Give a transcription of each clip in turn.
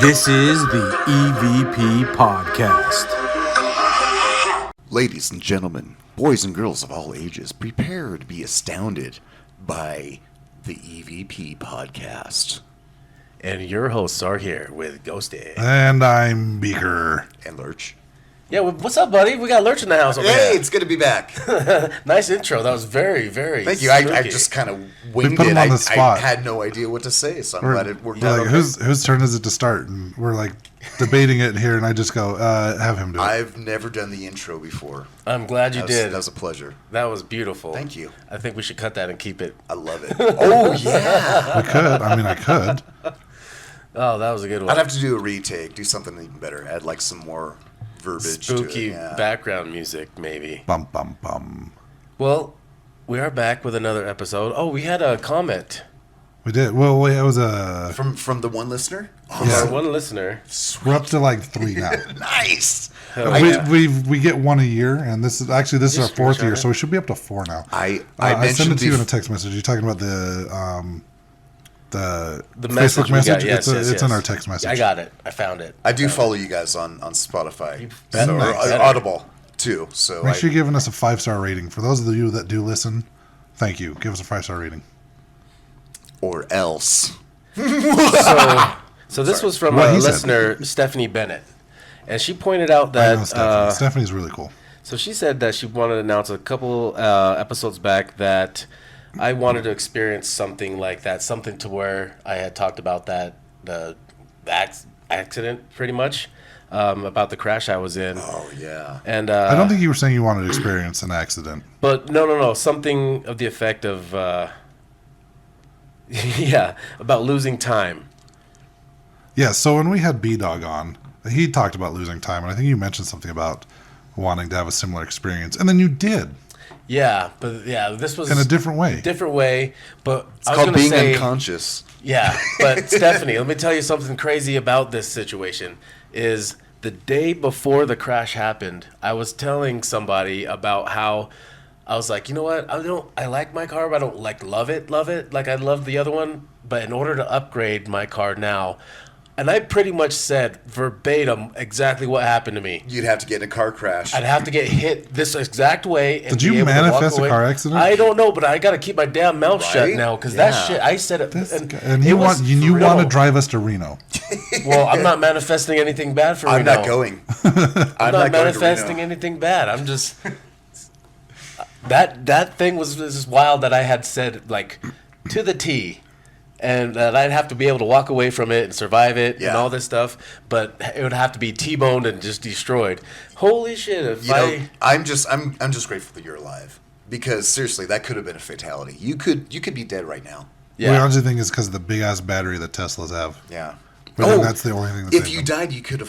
This is the EVP Podcast. Ladies and gentlemen, boys and girls of all ages, prepare to be astounded by the EVP Podcast. And your hosts are here with Ghosty. And I'm Beaker. And Lurch. Yeah, what's up, buddy? We got Lurch in the house over Hey, here. it's good to be back. Nice intro. That was very, very Thank you. spooky. I just kind of winged put him it. on the I spot. had no idea what to say, so I'm We're glad it worked like, out. Okay. whose turn is it to start? And we're like debating it here, and I just go, have him do it. I've never done the intro before. I'm glad you did. That was a pleasure. That was beautiful. Thank you. I think we should cut that and keep it. I love it. Oh, yeah. I could. I mean, I could. Oh, that was a good one. I'd have to do a retake, do something even better, add like some more verbiage to Spooky it. Yeah. background music, maybe. Bum, bum, bum. Well, we are back with another episode. Oh, we had a comment We did. Well, wait, it was a... From the one listener? from our one listener. We're up to like 3 now. Nice. Hell yeah. We get one a year, and this is our Just 4th year, screenshot so we should be up to 4 now. I I sent mentioned it to you in a text message. You're talking about the message Facebook we got, message. yes, it's yes. in our text message. I got it. I found it. I do follow you guys on Spotify, better. or Better. Audible too. So Make sure you're giving us a 5-star rating. For those of you that do listen, thank you. Give us a 5-star rating. or else. So this was from What a he said. listener, Stephanie Bennett. And she pointed out I know that... Stephanie. Stephanie's really cool. So she said that she wanted to announce a couple episodes back that I wanted to experience something like that, something to where I had talked about that the accident pretty much, about the crash I was in. Oh yeah. And I don't think you were saying you wanted to experience an accident. but no, something of the effect of yeah, about losing time. Yeah, so when we had B-Dog on, he talked about losing time, and I think you mentioned something about wanting to have a similar experience. And then you did, Yeah, but yeah, this was in a different way. different way. But It's I was called gonna being say, unconscious. Yeah, but Stephanie, let me tell you something crazy about this situation. Is the day before the crash happened, I was telling somebody about how I was like, you know what? I like my car, but I don't like love it like I love the other one. But in order to upgrade my car now, and I pretty much said verbatim exactly what happened to me. You'd have to get in a car crash. I'd have to get hit this exact way. And Did you be able to walk manifest a away. car accident? I don't know, but I got to keep my damn mouth shut Right? now because Yeah. that shit. I said it, And it you was want you for want to real. drive us to Reno. Well, I'm not manifesting anything bad for I'm Reno. not going. I'm not going to manifesting Reno. anything bad. I'm just that thing was just wild that I had said like to the T. And that I'd have to be able to walk away from it and survive it and Yeah. all this stuff, but it would have to be T-boned and just destroyed. Holy shit! If You know, I'm just grateful that you're alive, because seriously, that could have been a fatality. You could be dead right now. We yeah, honestly think it's because of the big ass battery that Teslas have. Yeah. We think that's the only thing. That if saved you them. died, you could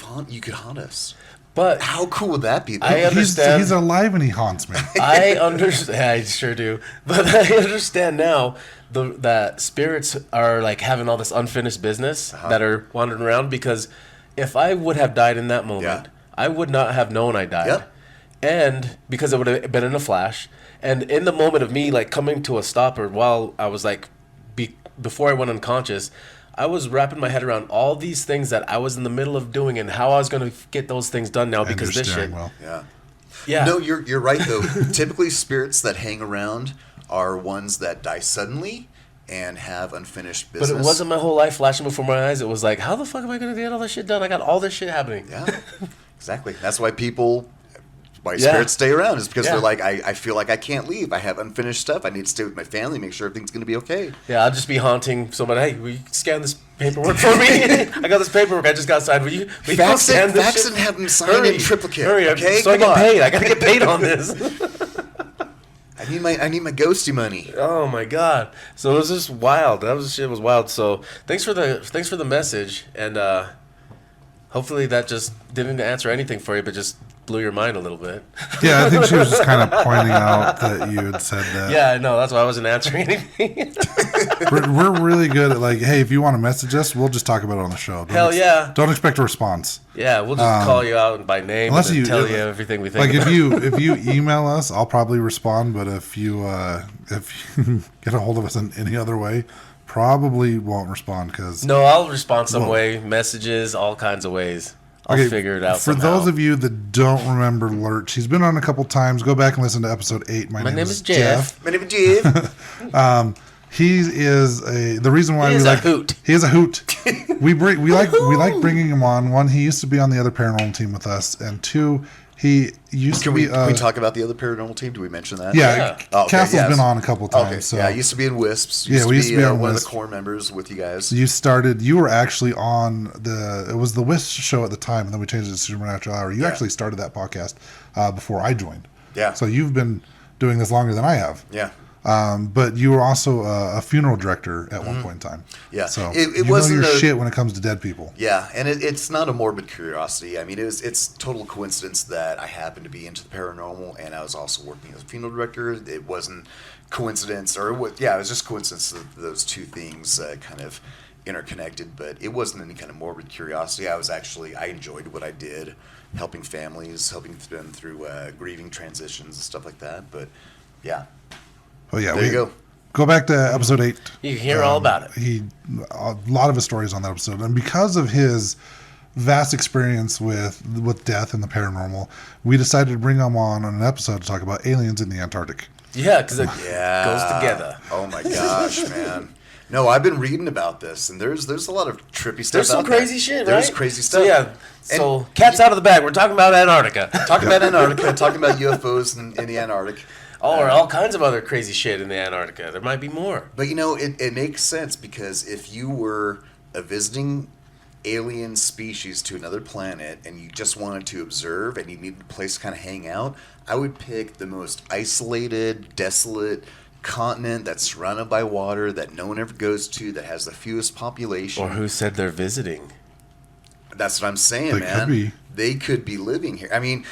haunt us. but How cool would that be? though? I understand. He's alive and he haunts me. I understand. I sure do. But I understand now that spirits are like having all this unfinished business that are wandering around. Because if I would have died in that moment, Yeah. I would not have known I died. Yep. And because it would have been in a flash. And in the moment of me like coming to a stop, or while I was like, before I went unconscious, I was wrapping my head around all these things that I was in the middle of doing and how I was going to get those things done now And because your this steering shit. wheel. Yeah. Yeah. No, you're right though. Typically, spirits that hang around are ones that die suddenly and have unfinished But business. it wasn't my whole life flashing before my eyes. It was like, how the fuck am I going to get all this shit done? I got all this shit happening. Yeah, exactly. That's why Yeah. spirits stay around, is because Yeah. they're like, I feel like I can't leave. I have unfinished stuff. I need to stay with my family, make sure everything's going to be okay. Yeah, I'll just be haunting somebody. Hey, will you scan this paperwork for me? I got this paperwork. I just got signed. Will you Fax scan it, this fax shit? it and have them sign in triplicate. Hurry, okay? so I Come get on. paid. I got to get paid on this. I need my ghosty money. Oh my god! So it was just wild. Shit was wild. So thanks for the message, and hopefully that just didn't answer anything for you, but just blew your mind a little bit. Yeah, I think she was just kind of pointing out that you had said that. Yeah, I know. That's why I wasn't answering anything. We're really good at like, hey, if you want to message us, we'll just talk about it on the show. Don't Hell yeah. Don't expect a response. Yeah, we'll just call you out by name Unless and then you tell you everything we think. Like about. if you email us, I'll probably respond. But if you get a hold of us in any other way, probably won't respond because. No, I'll respond some Whoa. way. Messages, all kinds of ways. I'll figure it out For somehow. those of you that don't remember Lurch, he's been on a couple times. Go back and listen to episode 8. My name is Jeff. My name is Jeff. He is the reason why He we is a like hoot. He is a hoot. we like bringing him on. One, he used to be on the other paranormal team with us, and two, he used to be. Can we talk about the other paranormal team? Do we mention that? Yeah, Oh, okay, Castle's yes. been on a couple times. Okay. So Yeah, I used to be in Wisps. Yeah, we used to be on one of Wisps. the core members with you guys. you were actually on it was the Wisp show at the time, and then we changed it to Supernatural Hour. You actually started that podcast before I joined. Yeah. So you've been doing this longer than I have. Yeah. But you were also a funeral director at one point in time. Yeah. So It you wasn't know your a- shit when it comes to dead people. Yeah, and it's not a morbid curiosity. I mean, it's total coincidence that I happened to be into the paranormal, and I was also working as a funeral director. It wasn't coincidence, it was just coincidence that those two things kind of interconnected. But it wasn't any kind of morbid curiosity. I enjoyed what I did, helping families, helping them through grieving transitions and stuff like that. But yeah, Oh yeah, there you go. Go back to episode 8. You can hear all about it. A lot of his stories on that episode, and because of his vast experience with death and the paranormal, we decided to bring him on an episode to talk about aliens in the Antarctic. Yeah, because it Yeah. goes together. Oh my gosh, man. No, I've been reading about this, and there's a lot of trippy stuff. There's some out there. crazy shit, right? There's crazy stuff. So yeah, so cat's out of the bag. We're talking about Antarctica. Talking about Antarctica, talking about UFOs in the Antarctic. Or all kinds of other crazy shit in the Antarctica. There might be more. But it makes sense because if you were a visiting alien species to another planet and you just wanted to observe and you needed a place to kind of hang out, I would pick the most isolated, desolate continent that's surrounded by water that no one ever goes to, that has the fewest population. Or who said they're visiting? That's what I'm saying, They man. could be. They could be living here. I mean,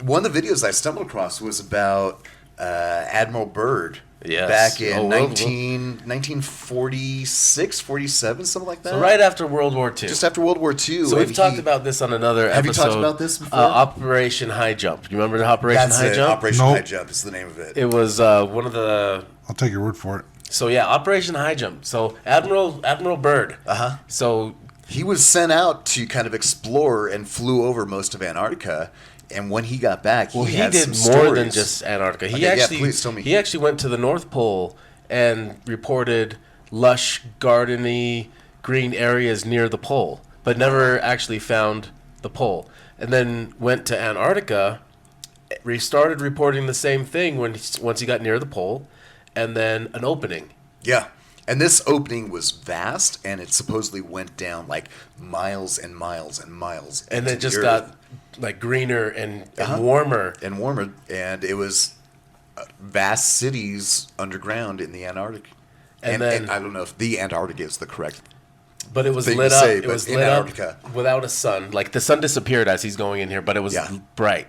one of the videos I stumbled across was about Admiral Byrd. Yes. Back in Oh, 1946, 47, something like that. So right after World War II. Just after World War II. So we've talked about this on another Have you episode. talked about this before? Operation High Jump. You remember the Operation That's High it. Jump? Operation Nope. High Jump is the name of it. It was one of the. I'll take your word for it. So yeah, Operation High Jump. So Admiral Byrd. Uh-huh. So He was sent out to kind of explore and flew over most of Antarctica. And when he got back, he had did some more stories. than just Antarctica. He Okay, yeah, actually please tell me. he actually went to the North Pole and reported lush, gardeny, green areas near the pole, but never actually found the pole. And then went to Antarctica, restarted reporting the same thing once he got near the pole, and then an opening. Yeah. And this opening was vast, and it supposedly went down like miles and miles and miles. And into it just the got earth. like greener and Uh-huh. warmer. And warmer. And it was vast cities underground in the Antarctic. And And, then- I don't know if the Antarctic is the correct. But it was thing lit to up. say, It but was in lit Antarctica. up without a sun. Like the sun disappeared as he's going in here, but it was Yeah. bright,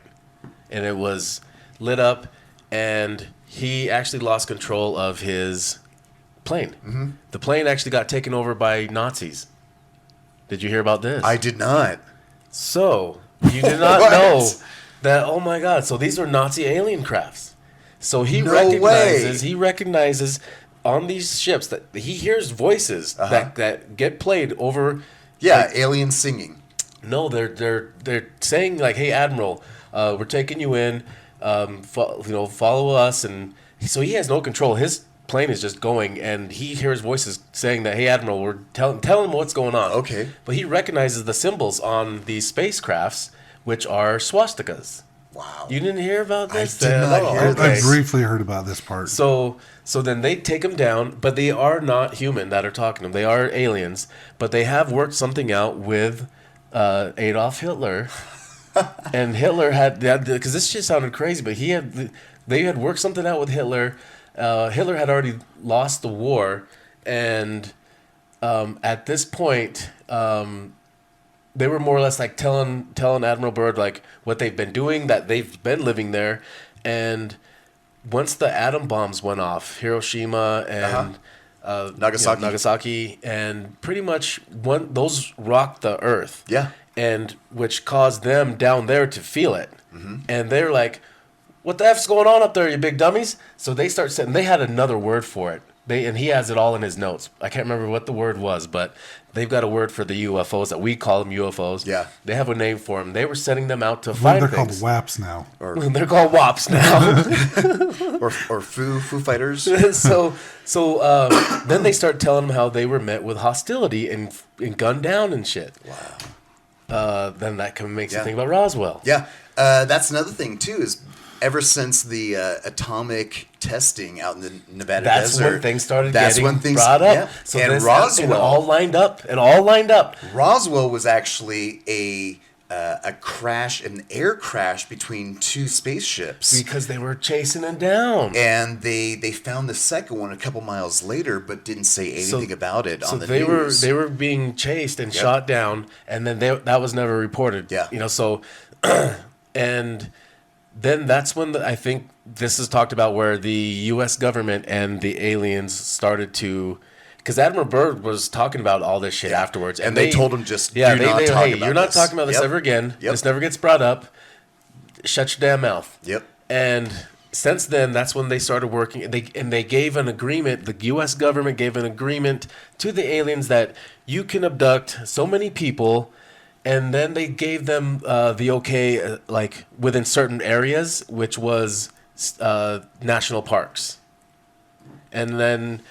and it was lit up. And he actually lost control of his plane. Mm-hmm. The plane actually got taken over by Nazis. Did you hear about this? I did not. So you did not What? know that? Oh my God! So these were Nazi alien crafts. So he No recognizes. way. He recognizes on these ships that he hears voices that get played over. Yeah, like, alien singing. no, they're saying like, "Hey, Admiral, we're taking you in. Follow us." And so he has no control. His plane is just going, and he hears voices saying that, "Hey, Admiral, we're tell him what's going on." Okay. But he recognizes the symbols on these spacecrafts, which are swastikas. Wow. You didn't hear about this? I did not hear okay. I briefly heard about this part. So then they take him down, but they are not human that are talking to him. They are aliens, but they have worked something out with Adolf Hitler. And Hitler had, because this shit sounded crazy, but they had worked something out with Hitler. Hitler had already lost the war, and at this point, they were more or less like telling Admiral Byrd like what they've been doing, that they've been living there, and once the atom bombs went off, Hiroshima and Nagasaki. and pretty much those rocked the earth. Yeah. And which caused them down there to feel it. Mm-hmm. And they're like, "What the F's going on up there, you big dummies?" So they start saying, they had another word for it. and he has it all in his notes. I can't remember what the word was, but they've got a word for the UFOs that we call them UFOs. Yeah. They have a name for them. They were sending them out to Well, find they're things. called WAPs now. They're called WAPs now. or Foo Fighters. so then they start telling them how they were met with hostility and gunned down and shit. Wow. Then that kind of makes you think about Roswell. Yeah. That's another thing too. Is ever since the atomic testing out in the Nevada That's desert, when things started that's getting when things brought up. Yeah. So and this, Roswell, and all lined up. Roswell was actually a crash, an air crash between two spaceships. Because they were chasing it down. And they found the second one a couple miles later, but didn't say anything about it on the news. They were being chased and shot down, and then that was never reported. Yeah. So, and then that's when I think this is talked about where the U.S. government and the aliens started to. Because Admiral Byrd was talking about all this shit afterwards. And they told him just, yeah, do not talk hey, about you're not this. talking about this ever again. Yep. This never gets brought up. Shut your damn mouth. Yep. And since then, that's when they started working. They gave an agreement. The U.S. government gave an agreement to the aliens that you can abduct so many people, and then they gave them the okay, like within certain areas, which was national parks. And then.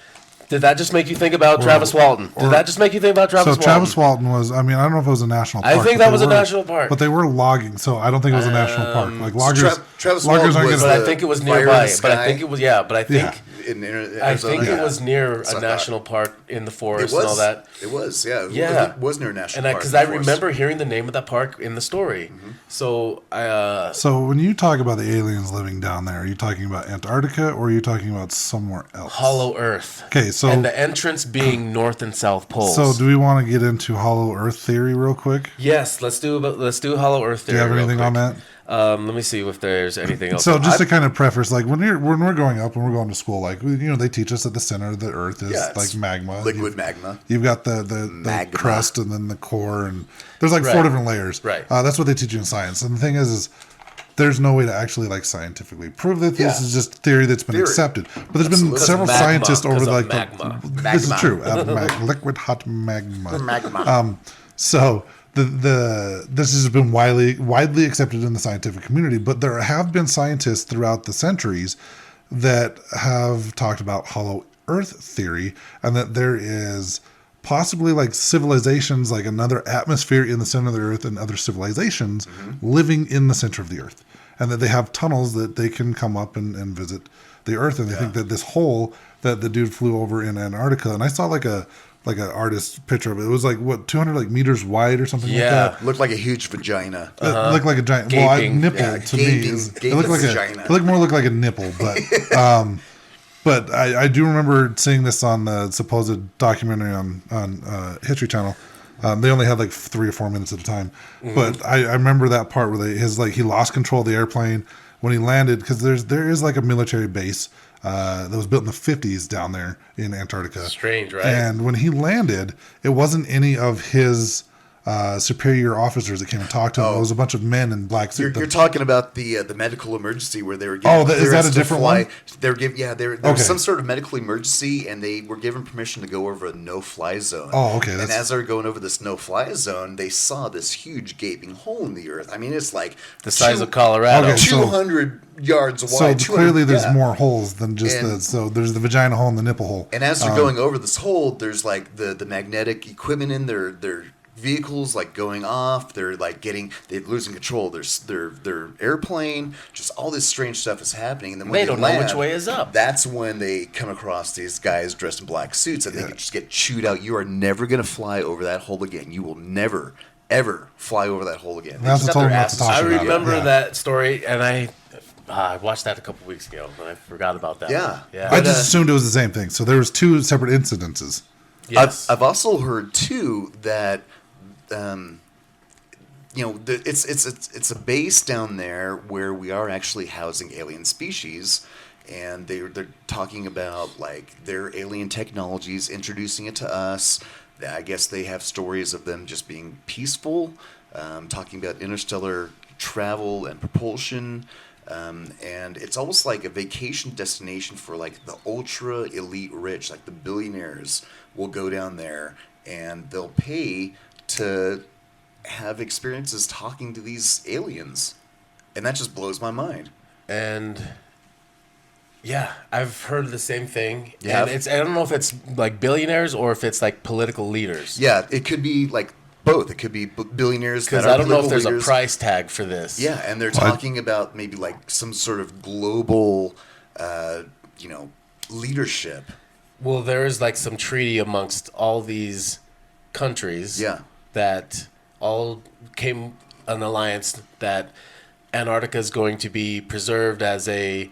Did that just make you think about Travis Walton? Did that just make you think about Travis Walton? So Travis Walton was, I mean, I don't know if it was a national park. I think that was a national park. But they were logging, so I don't think it was a national park. Like loggers, Travis loggers Walton aren't was But getting. I think it was Fire in nearby. the But I sky. think it was, But I think In I Arizona, think it yeah. was near So I a thought. national park in the It forest was. and all that. It was, yeah. Yeah. It was near a national And park. because I of course. remember hearing the name of that park in the story. Mm-hmm. So I So when you talk about the aliens living down there, are you talking about Antarctica or are you talking about somewhere else? Hollow Earth. Okay, so And the entrance being North and South poles. so do we want to get into Hollow Earth theory real quick? Yes, let's do Hollow Earth Do theory. you have real anything on quick. that? Let me see if there's anything else. So just to kind of preface, like when we're growing up, when we're going to school, like they teach us that the center of the Earth is Yeah, it's like magma, liquid magma. You've got the Magma. crust and then the core, and there's like four Right. different layers. Right. That's what they teach you in science. And the thing is there's no way to actually like scientifically prove that this Yeah. is just theory that's been Theory. accepted. But there's been Absolutely. several Magma, scientists over 'cause of like magma. this is Magma. true. Liquid hot magma. Magma. So this has been widely accepted in the scientific community, but there have been scientists throughout the centuries that have talked about hollow earth theory and that there is possibly like civilizations, like another atmosphere in the center of the earth and other civilizations living in the center of the earth, and that they have tunnels that they can come up and visit the earth. And they think that this hole that the dude flew over in Antarctica, and I saw like an artist's picture of it. It was like 200 like meters wide or something like that. Looked like a huge vagina. It looked like a giant Gaping. nipple Yeah, to gaping- me. It gaping looked like vagina. it looked more like a nipple, but but I do remember seeing this on the supposed documentary on History Channel. They only had like 3 or 4 minutes at a time, but I remember that part where he lost control of the airplane when he landed, because there is like a military base that was built in the 50s down there in Antarctica. Strange, right? And when he landed, it wasn't any of his superior officers that came and talked to him. It was a bunch of men in black suits. You're talking about the medical emergency where they were given is that a clearance to different fly. one? They were given there Okay. was some sort of medical emergency, and they were given permission to go over a no-fly zone. Oh, okay, And that's- as they were going over this no-fly zone, they saw this huge gaping hole in the earth. I mean, it's like the size of Colorado. Okay, so- 200 yards So wide. clearly, there's 200 more holes than just And- so there's the vagina hole and the nipple hole. And as they're going over this hole, there's like the magnetic equipment in their vehicles like going off. They're like they're losing control. Their airplane. Just all this strange stuff is happening. And then when They don't know land, which way is up. That's when they come across these guys dressed in black suits, and they can just get chewed out. You are never gonna fly over that hole again. You will never ever fly over that hole again. They That's just what got told their him not to asses talk I about it. remember Yeah. that story, and I watched that a couple weeks ago, and I forgot about that. Yeah. Yeah. I just assumed it was the same thing. So there was 2 separate incidences. Yes. I've also heard too that it's a base down there where we are actually housing alien species, and they're talking about like their alien technologies, introducing it to us. I guess they have stories of them just being peaceful, talking about interstellar travel and propulsion. And it's almost like a vacation destination for like the ultra elite rich, like the billionaires will go down there and they'll pay to have experiences talking to these aliens. And that just blows my mind. And yeah, I've heard the same thing. Yeah. And I don't know if it's like billionaires or if it's like political leaders. Yeah, it could be like both. It could be billionaires. Because I don't know if there's a price tag for this. Yeah, and they're talking about maybe like some sort of global, leadership. Well, there is like some treaty amongst all these countries. Yeah. That all came an alliance that Antarctica is going to be preserved as a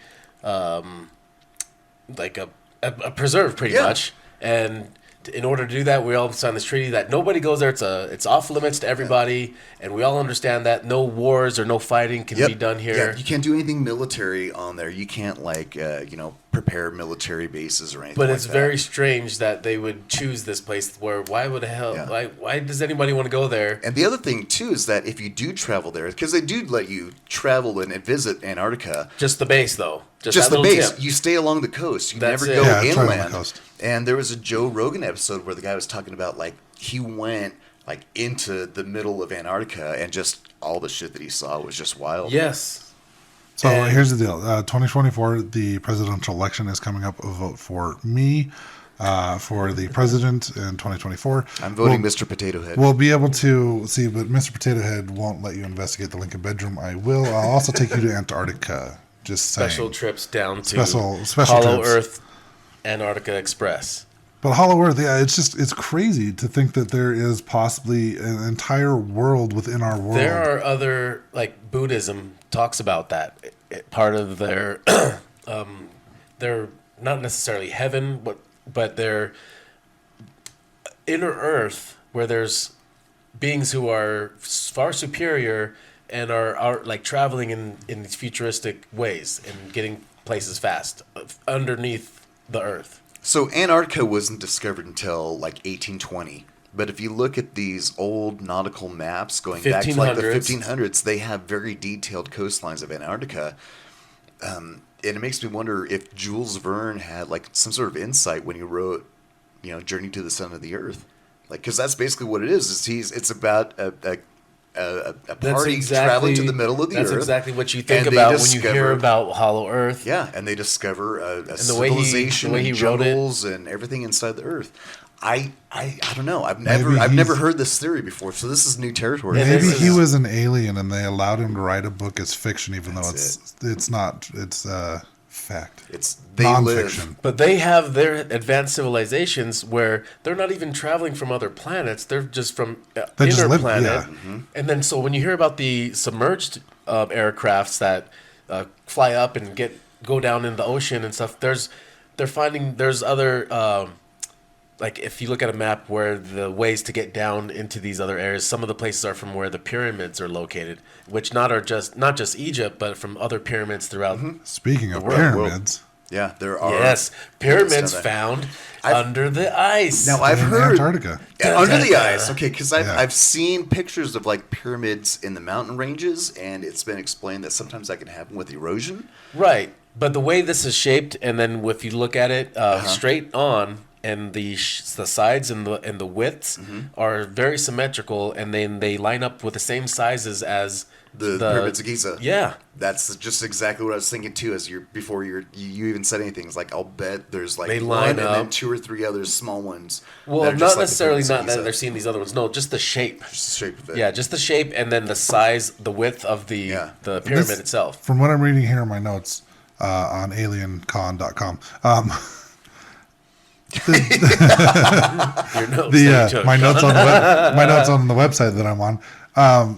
preserve pretty much. And in order to do that, we all signed this treaty that nobody goes there. It's off limits to everybody, and we all understand that no wars or no fighting can be done here. Yeah, you can't do anything military on there. You can't prepare military bases or anything. But like it's that. very strange that they would choose this place where why does anybody want to go there? And the other thing too is that if you do travel there, because they do let you travel and visit Antarctica. Just the base though. Just the base. Tip. You stay along the coast. You That's never it. go Yeah, try on the inland. coast. And there was a Joe Rogan episode where the guy was talking about like he went like into the middle of Antarctica and just all the shit that he saw was just wild. Yes. So And- here's the deal. 2024, the presidential election is coming up. A vote for me for the president in 2024. I'm voting Mr. Potato Head. We'll be able to see, but Mr. Potato Head won't let you investigate the Lincoln bedroom. I will. I'll also take you to Antarctica. Just saying. Special trips down to Special Hollow trips. Earth Antarctica Express. But Hollow Earth, yeah, it's crazy to think that there is possibly an entire world within our world. There are other, like Buddhism talks about that. Part of their, they're not necessarily heaven, but their inner earth, where there's beings who are far superior and are like traveling in these futuristic ways and getting places fast underneath the earth. So Antarctica wasn't discovered until like 1820. But if you look at these old nautical maps going back to like the 1500s, they have very detailed coastlines of Antarctica. And it makes me wonder if Jules Verne had like some sort of insight when he wrote, Journey to the Center of the Earth. Like, because that's basically what it is. It's about a party traveling to the middle of the Earth. That's exactly what you think and about when you hear about Hollow Earth. Yeah, and they discover a the way civilization, he and wrote it. jungles, and everything inside the Earth. I don't know. I've never heard this theory before, so this is new territory. Maybe he was an alien and they allowed him to write a book as fiction, even though That's it's not. It's fact. It's they nonfiction. live. But they have their advanced civilizations where they're not even traveling from other planets. They're just from inner planet. Yeah. Mm-hmm. And then so when you hear about the submerged aircrafts that fly up and go down in the ocean and stuff, they're finding there's other like if you look at a map where the ways to get down into these other areas, some of the places are from where the pyramids are located, which not just Egypt, but from other pyramids throughout. Speaking of world. pyramids, Yeah, there are. Yes, pyramids Yes, found under the ice. Now I've in heard Antarctica. Yeah, under the ice. Okay, because Yeah. I've seen pictures of like pyramids in the mountain ranges, and it's been explained that sometimes that can happen with erosion. Right, but the way this is shaped, and then if you look at it straight on, and the sides and the widths are very symmetrical, and then they line up with the same sizes as The pyramids of Giza. Yeah, That's just exactly what I was thinking too. As before you even said anything, it's like I'll bet there's like They one line and then up. 2 or 3 other small ones. well, that are just not like the necessarily pyramids of not that Giza. they're seeing these other ones. No, just the shape. Just the shape of it. Yeah, just the shape, and then the size, the width of the pyramid This- itself. From what I'm reading here in my notes on aliencon.com, Your notes that you took. my notes on the website that I'm on.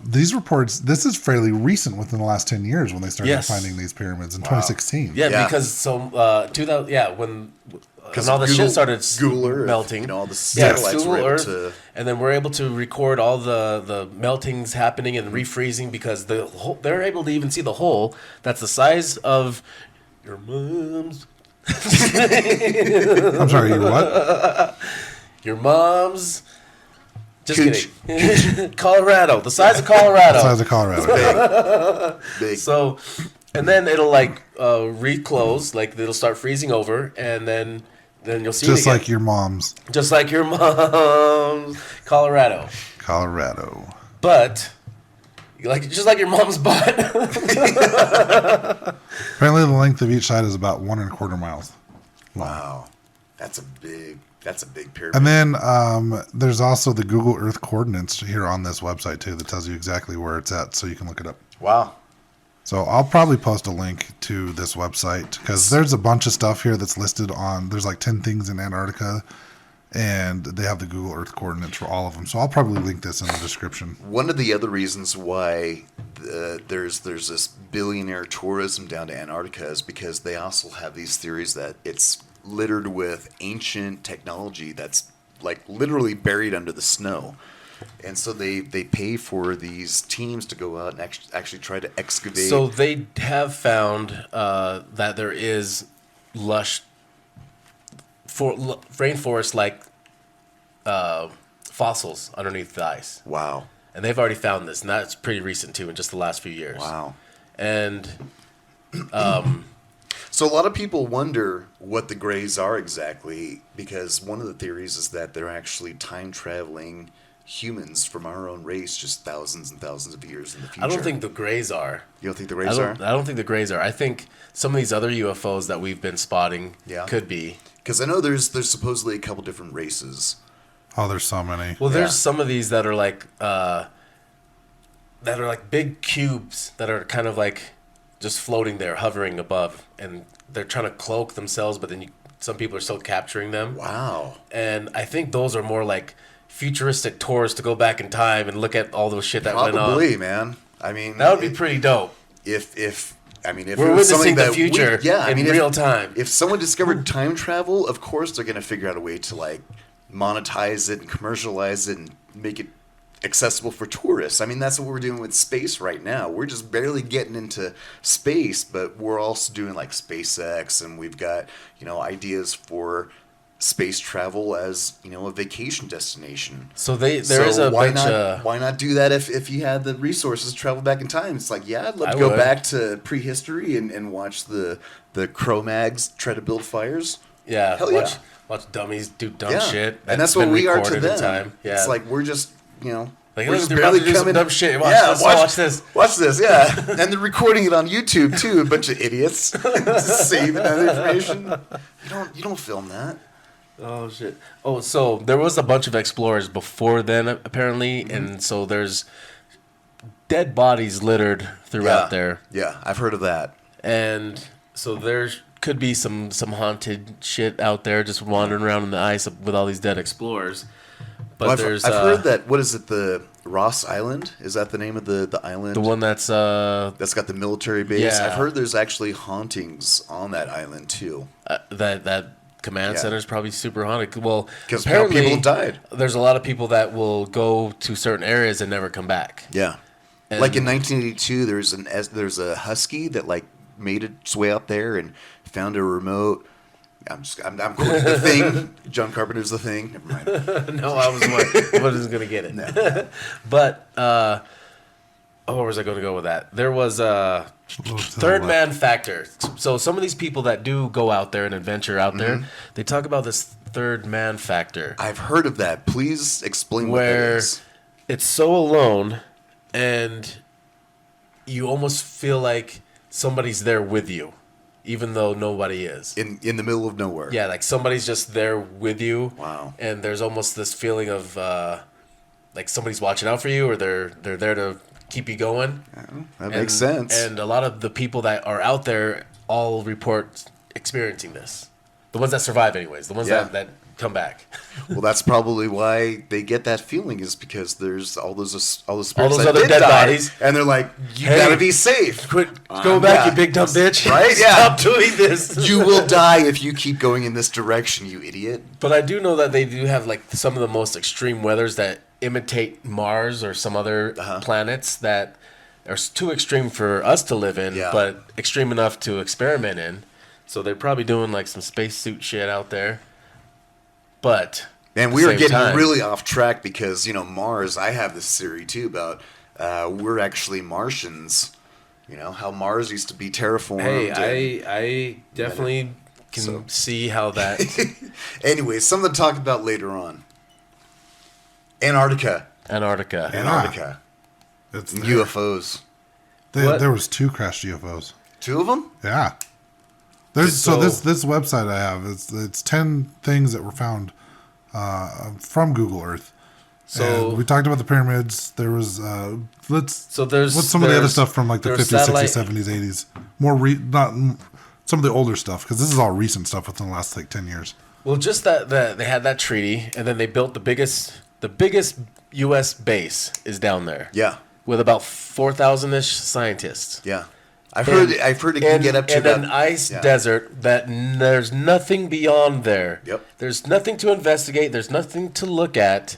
These reports, this is fairly recent within the last 10 years when they started Yes. finding these pyramids in 2016. Yeah, Yeah. because 2000 when all the Google- shit started Google Earth, melting, all the satellites Google were able Earth, to. and then we're able to record all the meltings happening and refreezing because they're able to even see the hole that's the size of your mom's. I'm sorry, you what? Your mom's. Just kidding. Colorado, the size of Colorado. The size of Colorado. Big. So, And then it'll like reclose, like it'll start freezing over, and then you'll see Just it again. like your mom's. Just like your mom's Colorado. But just like your mom's butt. Apparently, the length of each side is about 1.25 miles. Wow, that's a big pyramid. And then there's also the Google Earth coordinates here on this website too that tells you exactly where it's at, so you can look it up. Wow. So I'll probably post a link to this website because there's a bunch of stuff here that's listed on. There's like 10 things in Antarctica, and they have the Google Earth coordinates for all of them. So I'll probably link this in the description. One of the other reasons why there's this billionaire tourism down to Antarctica is because they also have these theories that it's littered with ancient technology that's like literally buried under the snow. And so they pay for these teams to go out and actually try to excavate. So they have found that there is lush rainforest-like fossils underneath the ice. Wow. And they've already found this, and that's pretty recent too, in just the last few years. Wow. And so a lot of people wonder what the Greys are exactly, because one of the theories is that they're actually time-traveling humans from our own race just thousands and thousands of years in the future. I don't think the Greys are. You don't think the Greys are? I don't think the Greys are. I think some of these other UFOs that we've been spotting could be. Because I know there's supposedly a couple different races. Oh, there's so many. Well, there's some of these that are like big cubes that are kind of like just floating there, hovering above, and they're trying to cloak themselves, but then some people are still capturing them. Wow. And I think those are more like futuristic tours to go back in time and look at all those shit that went on. Probably, man. I mean, that would be pretty dope. If We're it was something witnessing the that future in real time. If someone discovered time travel, of course they're going to figure out a way to like monetize it and commercialize it and make it accessible for tourists. I mean, that's what we're doing with space right now. We're just barely getting into space, but we're also doing like SpaceX, and we've got, ideas for space travel as, a vacation destination. So there is a why bunch why not do that if you had the resources to travel back in time? It's like, I'd love to I go would. back to prehistory and watch the Cro-Mags try to build fires. Yeah, Hell yeah. watch dummies do dumb shit. And that's what been we are to recorded in them. time. Yeah. It's like we're just, Like, we're look, just they're about to barely do some coming. dumb shit. Watch this. Watch this, yeah. And they're recording it on YouTube too. A bunch of idiots saving that information. You don't film that. Oh shit. Oh, so there was a bunch of explorers before then, apparently, and so there's dead bodies littered throughout there. Yeah, I've heard of that. And so there could be some haunted shit out there just wandering around in the ice with all these dead explorers. But I've heard that. What is it? The Ross Island? Is that the name of the island? the one that's that's got the military base. Yeah. I've heard there's actually hauntings on that island too. that command center is probably super haunted. Well, Because apparently people died. There's a lot of people that will go to certain areas and never come back. Yeah. And Like in 1982, there's a husky that like made its way out there and found a remote. I'm quoting The Thing. John Carpenter's The Thing. Never mind. No, I was gonna get it. No. But where was I going to go with that? There was a third man factor. So some of these people that do go out there and adventure out there, they talk about this third man factor. I've heard of that. Please explain what that Where is. it's so alone and you almost feel like somebody's there with you, even though nobody is. In the middle of nowhere. Yeah, like somebody's just there with you. Wow. And there's almost this feeling of like somebody's watching out for you, or they're there to keep you going. That makes sense. And a lot of the people that are out there all report experiencing this. The ones that survive, anyways. The ones that come back. Well, that's probably why they get that feeling, is because there's all those spirits All those that other did dead die, bodies. and they're like, you Hey, gotta be safe. Quit, go back, yeah. you big dumb bitch. Right? Yeah. Stop doing this. You will die if you keep going in this direction, you idiot. But I do know that they do have like some of the most extreme weathers that imitate Mars or some other planets that are too extreme for us to live in, but extreme enough to experiment in. So they're probably doing like some spacesuit shit out there. But And we are getting really off track because, Mars, I have this theory too about we're actually Martians, You know, how Mars used to be terraformed. Hey, I definitely can see how that... Anyway, something to talk about later on. Antarctica. It's UFOs. There was 2 crashed UFOs. 2 of them? Yeah. This website I have, it's 10 things that were found from Google Earth. So and we talked about the pyramids. There was what's some of the other stuff from like the 50s, 60s, 70s, 80s. Not some of the older stuff, because this is all recent stuff within the last like 10 years. Well, just that they had that treaty, and then they built the biggest U.S. base is down there. Yeah. With about 4,000-ish scientists. Yeah. I've heard it can get up to an ice desert that there's nothing beyond there. Yep. There's nothing to investigate. There's nothing to look at.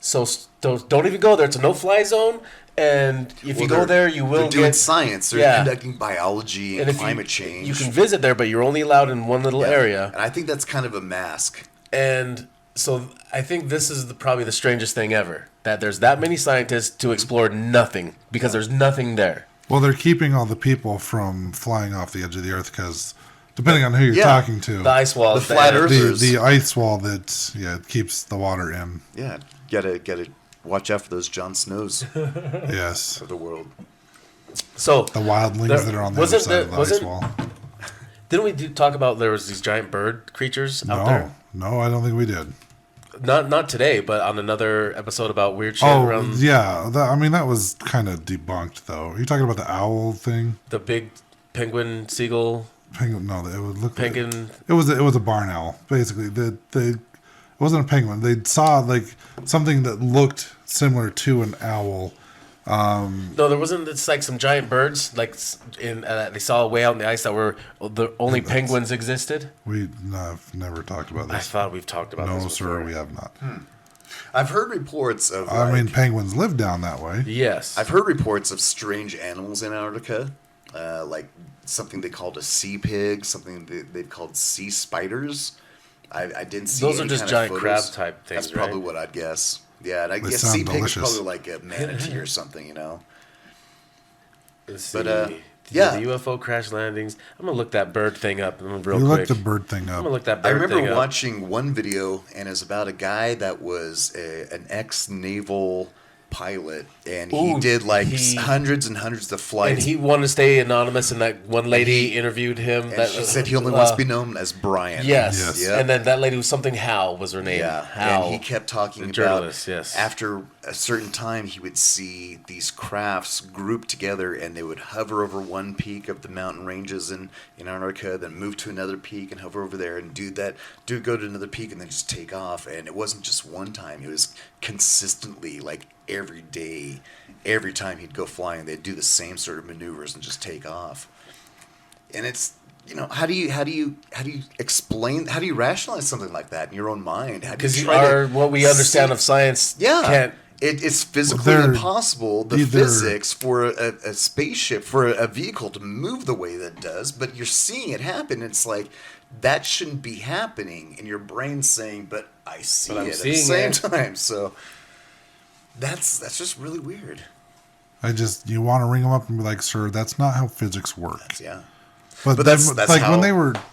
So don't even go there. It's a no-fly zone. And if you go there, you will they're doing science. They're conducting biology and climate change. You can visit there, but you're only allowed in one little area. And I think that's kind of a mask. And so I think this is probably the strangest thing ever. That there's that many scientists to explore nothing because there's nothing there. Well, they're keeping all the people from flying off the edge of the Earth because, depending on who you're talking to, the ice wall, the flat earthers, the ice wall that keeps the water in. Yeah, gotta watch out for those Jon Snows. Yes, of the world. So the wildlings that are on the other side of the ice wall. Didn't we talk about there was these giant bird creatures out there? No, I don't think we did. Not today, but on another episode about weird shit around. Yeah, that was kind of debunked though. Are you talking about the owl thing? The big penguin, seagull. Penguin? No, it would look. Penguin. It was a barn owl, basically. It wasn't a penguin. They saw like something that looked similar to an owl. No, there wasn't. It's like some giant birds, like they saw way out in the ice that were the only penguins existed. I've never talked about this. I thought we've talked about this. No, sir, we have not. I've heard reports of. I mean, penguins live down that way. Yes, I've heard reports of strange animals in Antarctica, like something they called a sea pig, something they've called sea spiders. I didn't see those any are just kind giant of crab photos. type things. That's probably what I'd guess. Yeah, and I guess sea pig is probably like a manatee or something, you know. Let's see. But the UFO crash landings. I'm gonna look that bird thing up real quick. Look the bird thing up. I'm gonna look that bird thing up. I remember watching one video, and it was about a guy that was an ex-naval pilot, and he did like hundreds and hundreds of flights. And he wanted to stay anonymous, and that one lady interviewed him. And she said he only wants to be known as Brian. Yes. Yep. And then that lady was something Hal was her name. Yeah. Hal. And he kept talking about after a certain time he would see these crafts grouped together, and they would hover over one peak of the mountain ranges in Antarctica, then move to another peak and hover over there and go to another peak and then just take off. And it wasn't just one time. It was consistently like every day, every time he'd go flying, they'd do the same sort of maneuvers and just take off. And it's, how do you explain, how do you rationalize something like that in your own mind? Because what we understand of science can't. It's physically impossible, the physics for a spaceship, for a vehicle to move the way that it does, but you're seeing it happen. It's like, that shouldn't be happening, and your brain's saying, but I see it at the same time. So that's just really weird. You want to ring them up and be like, sir, that's not how physics works. Yeah. But that's like how...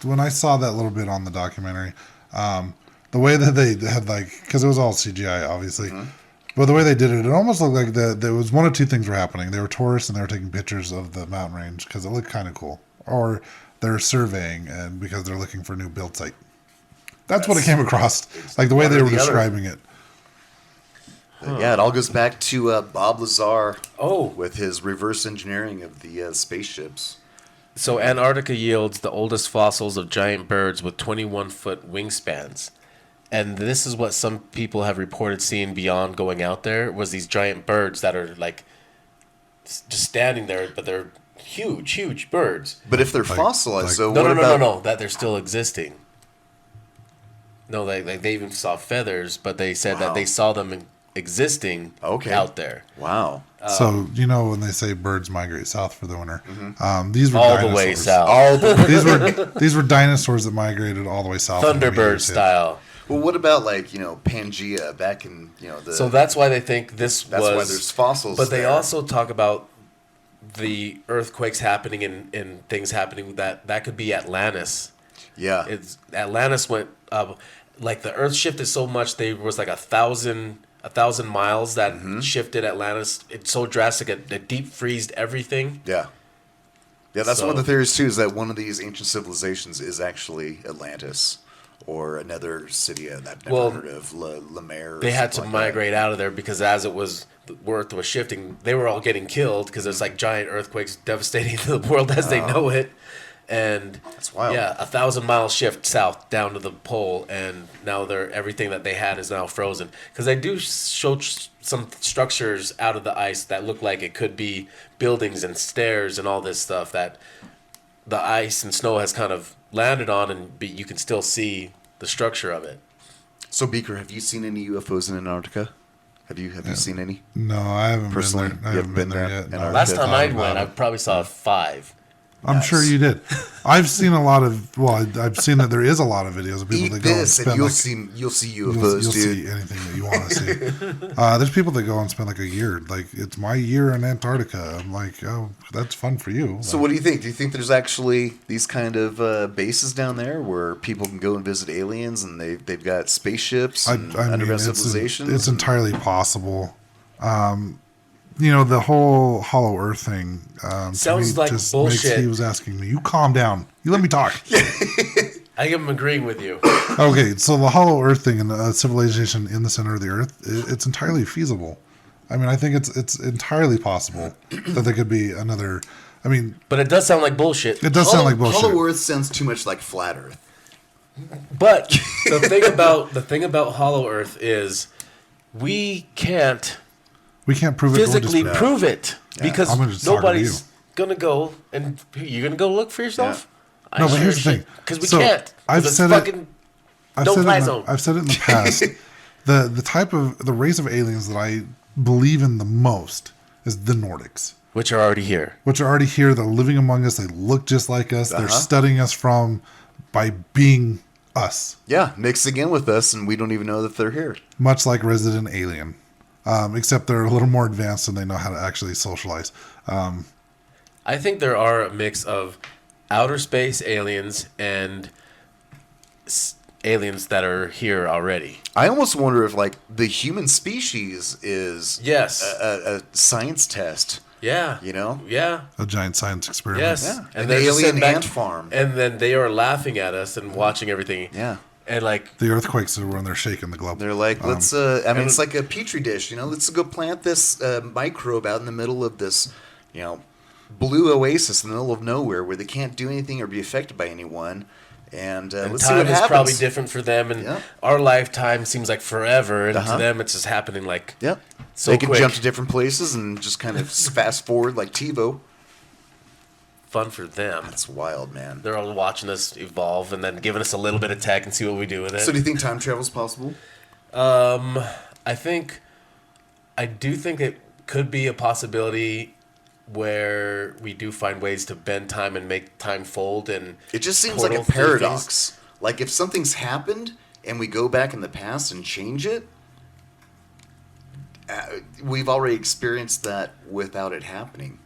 when I saw that little bit on the documentary, the way that they had because it was all CGI, obviously. Mm-hmm. But the way they did it, it almost looked like there was one of two things were happening. They were tourists and they were taking pictures of the mountain range because it looked kind of cool. Or they're surveying and because they're looking for a new build site. That's what it came across. Like the way they were describing it. Yeah, it all goes back to Bob Lazar with his reverse engineering of the spaceships. So Antarctica yields the oldest fossils of giant birds with 21-foot wingspans. And this is what some people have reported seeing beyond going out there, was these giant birds that are like just standing there, but they're huge, huge birds. But if they're fossilized, so no, that they're still existing. No, they even saw feathers, but they said that they saw them existing out there. Wow. So, when they say birds migrate south for the winter, these were all dinosaurs. The way south. These were dinosaurs that migrated all the way south. Thunderbird style. Well, what about Pangea back in So that's why they think that's why there's fossils. But they also talk about the earthquakes happening and things happening, that could be Atlantis. Yeah. Atlantis went like the Earth shifted so much. There was like 1,000 miles that shifted Atlantis. It's so drastic. It deep freezed everything. Yeah. Yeah, that's So- one of the theories too. Is that one of these ancient civilizations is actually Atlantis, or another city that I've never heard of, Lemaire. They had to migrate out of there because as it was, the Earth was shifting. They were all getting killed because there's like giant earthquakes devastating the world as they know it. And That's wild. yeah, 1,000 miles shift south down to the pole, and now everything that they had is now frozen. Because they do show some structures out of the ice that look like it could be buildings and stairs and all this stuff that the ice and snow has kind of landed on, and you can still see the structure of it. So Beaker, have you seen any UFOs in Antarctica? Have you seen any? No, I haven't Personally, been there. I you haven't been there yet. Antarctica? No. Last time I Thought went, I about it. probably saw 5. I'm Nice. sure you did. I've seen a lot of. Well, I've seen that there is a lot of videos of people Eat that go and this, spend and you'll like see you'll UFOs, dude. see anything that you want to see. There's people that go and spend like a year. Like, it's my year in Antarctica. I'm like, oh, that's fun for you. So what do you think? Do you think there's actually these kind of bases down there where people can go and visit aliens, and they've got spaceships and underground civilizations? It's entirely possible. The whole Hollow Earth thing to Sounds me like just bullshit. He was asking me, you calm down. You let me talk. I am agreeing with you. Okay, so the Hollow Earth thing and a civilization in the center of the Earth, it's entirely feasible. I mean, I think it's entirely possible that there could be another. I mean, But it does sound like bullshit. it does sound like bullshit. Hollow Earth sounds too much like flat Earth. But the thing about Hollow Earth is we can't We can't prove it. or physically disprove it. prove it because I'm gonna just talk to nobody's gonna go and you're gonna go look for yourself. No, but here's the thing. because we So, can't. 'Cause I've it's said it- fucking no-fly zone. I've said it in the past. the race of aliens that I believe in the most is the Nordics, which are already here. which are already here. They're living among us. They look just like us. They're studying us by being us, Yeah, mixing in with us, and we don't even know that they're here. much like Resident Alien, except they're a little more advanced and they know how to actually socialize. I think there are a mix of outer space aliens and aliens that are here already. I almost wonder if like the human species is Yes. a science test. Yeah. You know? Yeah. A giant science experiment. Yes. Yeah. And An they're just alien sitting back- ant farm. And then they are laughing at us and watching everything. Yeah. And like The earthquakes are when they're shaking the globe. They're like, let's. I mean, it's like a petri dish. You know, let's go plant this microbe out in the middle of this, blue oasis in the middle of nowhere where they can't do anything or be affected by anyone. And, and let's see what time is happens. probably different for them, and Yeah. our lifetime seems like forever, and Uh-huh. to them it's just happening like Yep. so they can quick. jump to different places and just kind of fast forward like TiVo. Fun for them. That's wild, man. They're all watching us evolve and then giving us a little bit of tech and see what we do with it. So, do you think time travel is possible? I do think it could be a possibility where we do find ways to bend time and make time fold, and It just seems like a portal through paradox. Like if something's happened and we go back in the past and change it, we've already experienced that without it happening.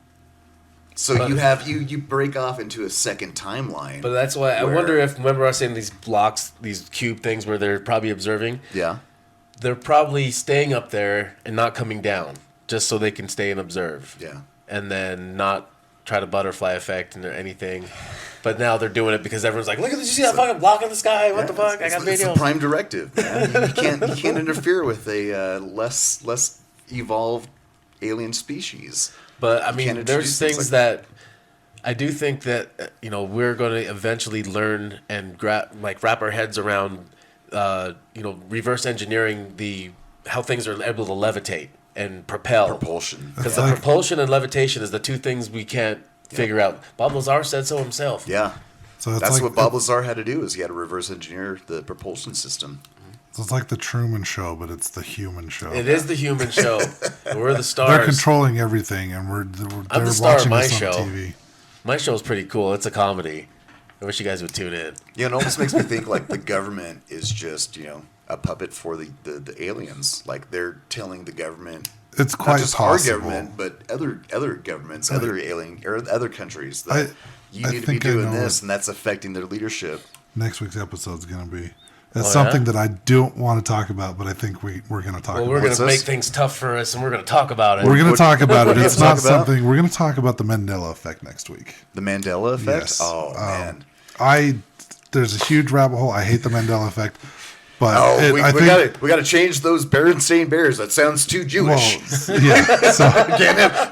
So But- you break off into a second timeline. But that's why I where- wonder if, remember I was saying these blocks, these cube things where they're probably observing? Yeah. They're probably staying up there and not coming down just so they can stay and observe. Yeah. And then not try to butterfly effect or anything. But now they're doing it because everyone's like, look at this, you see that fucking block in the sky? What the fuck? I got It's video. a prime directive. Man. You can't interfere with a less evolved alien species. But I can't mean, introduce there's things things like that I do think that we're going to eventually learn and wrap our heads around. Reverse engineering how things are able to levitate and propel. Propulsion. Because the propulsion and levitation is the two things we can't figure out. Bob Lazar said so himself. Yeah. So it's That's like, what Bob Lazar had to do, is he had to reverse engineer the propulsion system. It's like the Truman Show, but it's the human show. It is the human show. We're the They're stars. controlling everything, and they're the star of watching my us on show. TV. My show is pretty cool. It's a comedy. I wish you guys would tune in. Yeah, it almost makes me think like the government is just, a puppet for the aliens. Like they're telling the government It's quite not just possible. our government, but other governments, other alien or other countries that you I need to be think I doing know this, and that's affecting their leadership. Next week's episode is going to be. It's Oh, something yeah? that I don't want to talk about, but I think we're going to talk Well, about we're it. going What's to make this? things tough for us, and we're going to talk about it. We're going to talk about it. what It's are you not gonna talk about? something. We're going to talk about the Mandela Effect next week. The Mandela Effect. Yes. Oh man. There's a huge rabbit hole. I hate the Mandela Effect, but Oh, I think we got to change those Berenstain Bears. That sounds too Jewish. well, yeah. So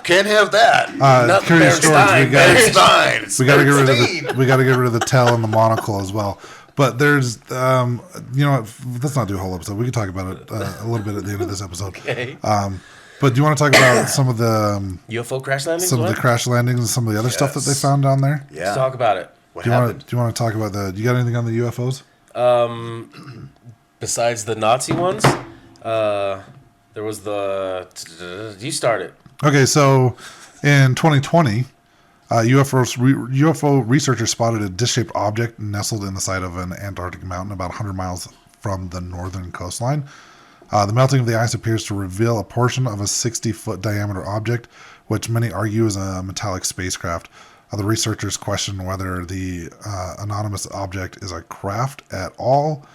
can't have that. Not curious stories. Bernstein, Berenstain. We got to get rid of Berenstain. we got to get rid of the tail and the monocle as well. But there's, let's not do a whole episode. We can talk about it a little bit at the end of this episode. Okay. But do you want to talk about some of the UFO crash landings? some of the What? crash landings and some of the other stuff that they Yes. found down there? Yeah. Let's talk about it. What Do you happened? want to talk about the? You got anything on the UFOs? Besides the Nazi ones, there was the... You start it. Okay, so in 2020, UFO researchers spotted a disc-shaped object nestled in the side of an Antarctic mountain about 100 miles from the northern coastline. The melting of the ice appears to reveal a portion of a 60-foot diameter object, which many argue is a metallic spacecraft. The researchers question whether the anonymous object is a craft at all,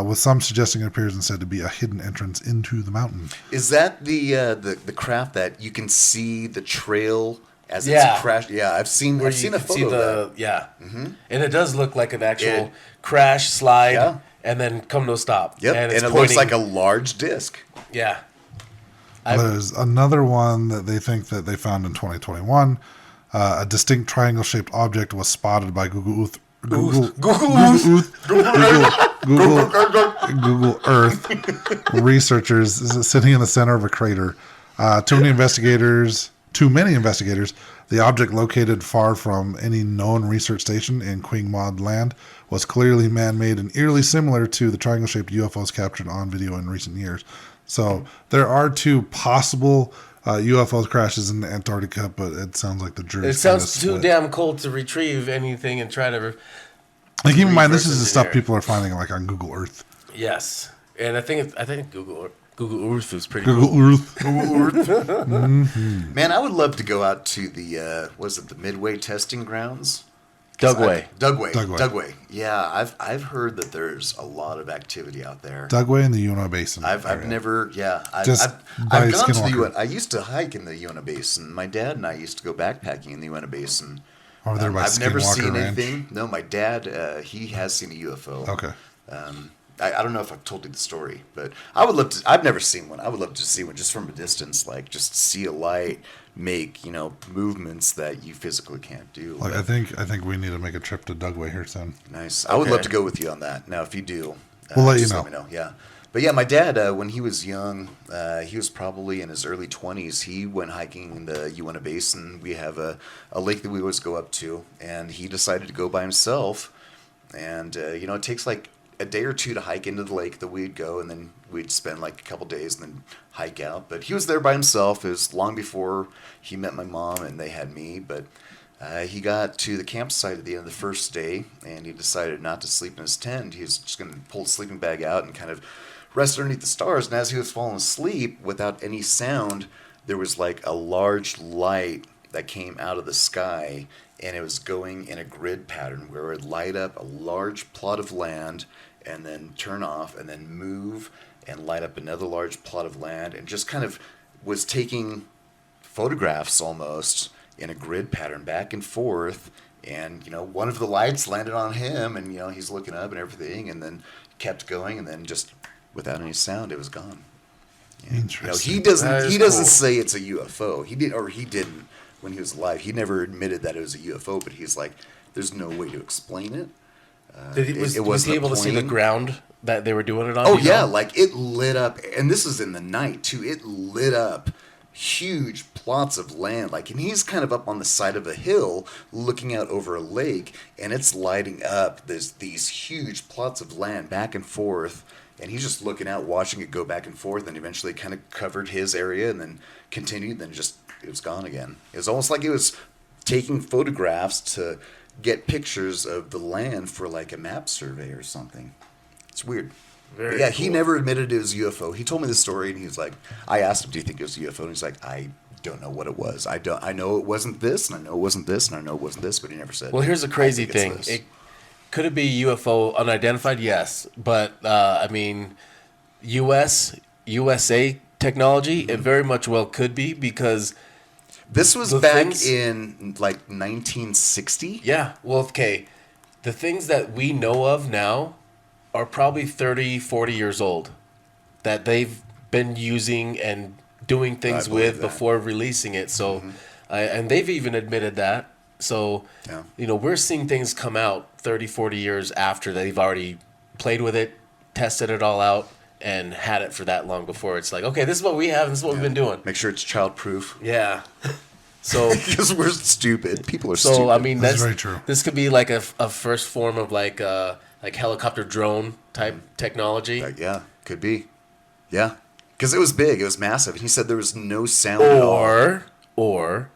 with some suggesting it appears instead to be a hidden entrance into the mountain. Is that the craft that you can see the trail as Yeah. it's crashed? Yeah, I've seen Where a you can photo see of that. Yeah. And it does look like an actual It- crash, slide, Yeah. and then come to a stop. Yep, And, and, it's it looks pointing- like a large disc. Yeah. There's another one that they think that they found in 2021. A distinct triangle-shaped object was spotted by Google Earth researchers sitting in the center of a crater. Too many investigators, the object located far from any known research station in Qingmad land was clearly man-made and eerily similar to the triangle-shaped UFOs captured on video in recent years. So there are two possible UFO crashes in Antarctica, but it sounds like the jury's It sounds kinda too split. damn cold to retrieve anything and try to... Like, keep in mind, this is the reverse stuff engineer. people are finding like on Google Earth. Yes. And I think Google Earth is pretty cool. Google Earth. Man, I would love to go out to the the Midway testing grounds? Dugway. Dugway. Yeah, I've heard that there's a lot of activity out there. Dugway in the Uinta Basin. I've area. never, yeah. Just I've by gone to the Skinwalker. Uinta. I used to hike in the Uinta Basin. My dad and I used to go backpacking in the Uinta Basin. Over there by I've never Skinwalker seen Ranch. anything. No, my dad, he has seen a UFO. Okay. I don't know if I've told you the story, but I would love to. I've never seen one. I would love to see one just from a distance, like just see a light make movements that you physically can't do. Like, I think we need to make a trip to Dugway here soon. Nice. I would love Okay. to go with you on that. Now, if you do, We'll let you just know. Let me know. Yeah. But yeah, my dad, when he was young, he was probably in his early 20s. He went hiking in the Uinta Basin. We have a lake that we always go up to, and he decided to go by himself. And it takes like a day or two to hike into the lake that we'd go, and then we'd spend like a couple days and then hike out. But he was there by himself. It was long before he met my mom and they had me. But he got to the campsite at the end of the first day, and he decided not to sleep in his tent. He was just going to pull his sleeping bag out and kind of rest underneath the stars. And as he was falling asleep, without any sound, there was like a large light that came out of the sky, and it was going in a grid pattern where it would light up a large plot of land and then turn off and then move and light up another large plot of land, and just kind of was taking photographs almost in a grid pattern back and forth. And one of the lights landed on him, and he's looking up and everything, and then kept going, and then just without any sound, it was gone. Interesting. He doesn't. That is He doesn't cool. say it's a UFO. He didn't when he was alive. He never admitted that it was a UFO. But he's like, there's no way to explain it. Was he wasn't a able to see the plane. ground that they were doing it on? Oh do you yeah, know? like it lit up, and this is in the night too. It lit up huge plots of land, and he's kind of up on the side of a hill, looking out over a lake, and it's lighting up. There's these huge plots of land back and forth, and he's just looking out, watching it go back and forth, and eventually kind of covered his area, and then continued. Then just it was gone again. It was almost like it was taking photographs to get pictures of the land for like a map survey or something. It's weird. Very Yeah, he cool. never admitted it was UFO. He told me the story, and he was like, I asked him, do you think it was UFO? And he's like, I don't know what it was. I know it wasn't this, and I know it wasn't this, and I know it wasn't this, but he never said. Well, here's the crazy "I think thing. it's this." Could it be UFO unidentified? Yes, but I mean, USA technology. It very much well could be because This was the back things- in like 1960. yeah. Well, okay, the things that we know of now are probably 30, 40 years old that they've been using and doing things believe with that. before releasing it. So, and they've even admitted that. So, Yeah. you know, we're seeing things come out 30, 40 years after they've already played with it, tested it all out, and had it for that long before. It's like, okay, this is what we have, and this is what we've been doing. Make sure it's childproof. Yeah. So, Because we're stupid. People are so stupid. I mean, That's that's very true. This could be like a first form of like helicopter drone type technology. Yeah, could be. Yeah. Because it was big. It was massive. And he said there was no sound at all. Or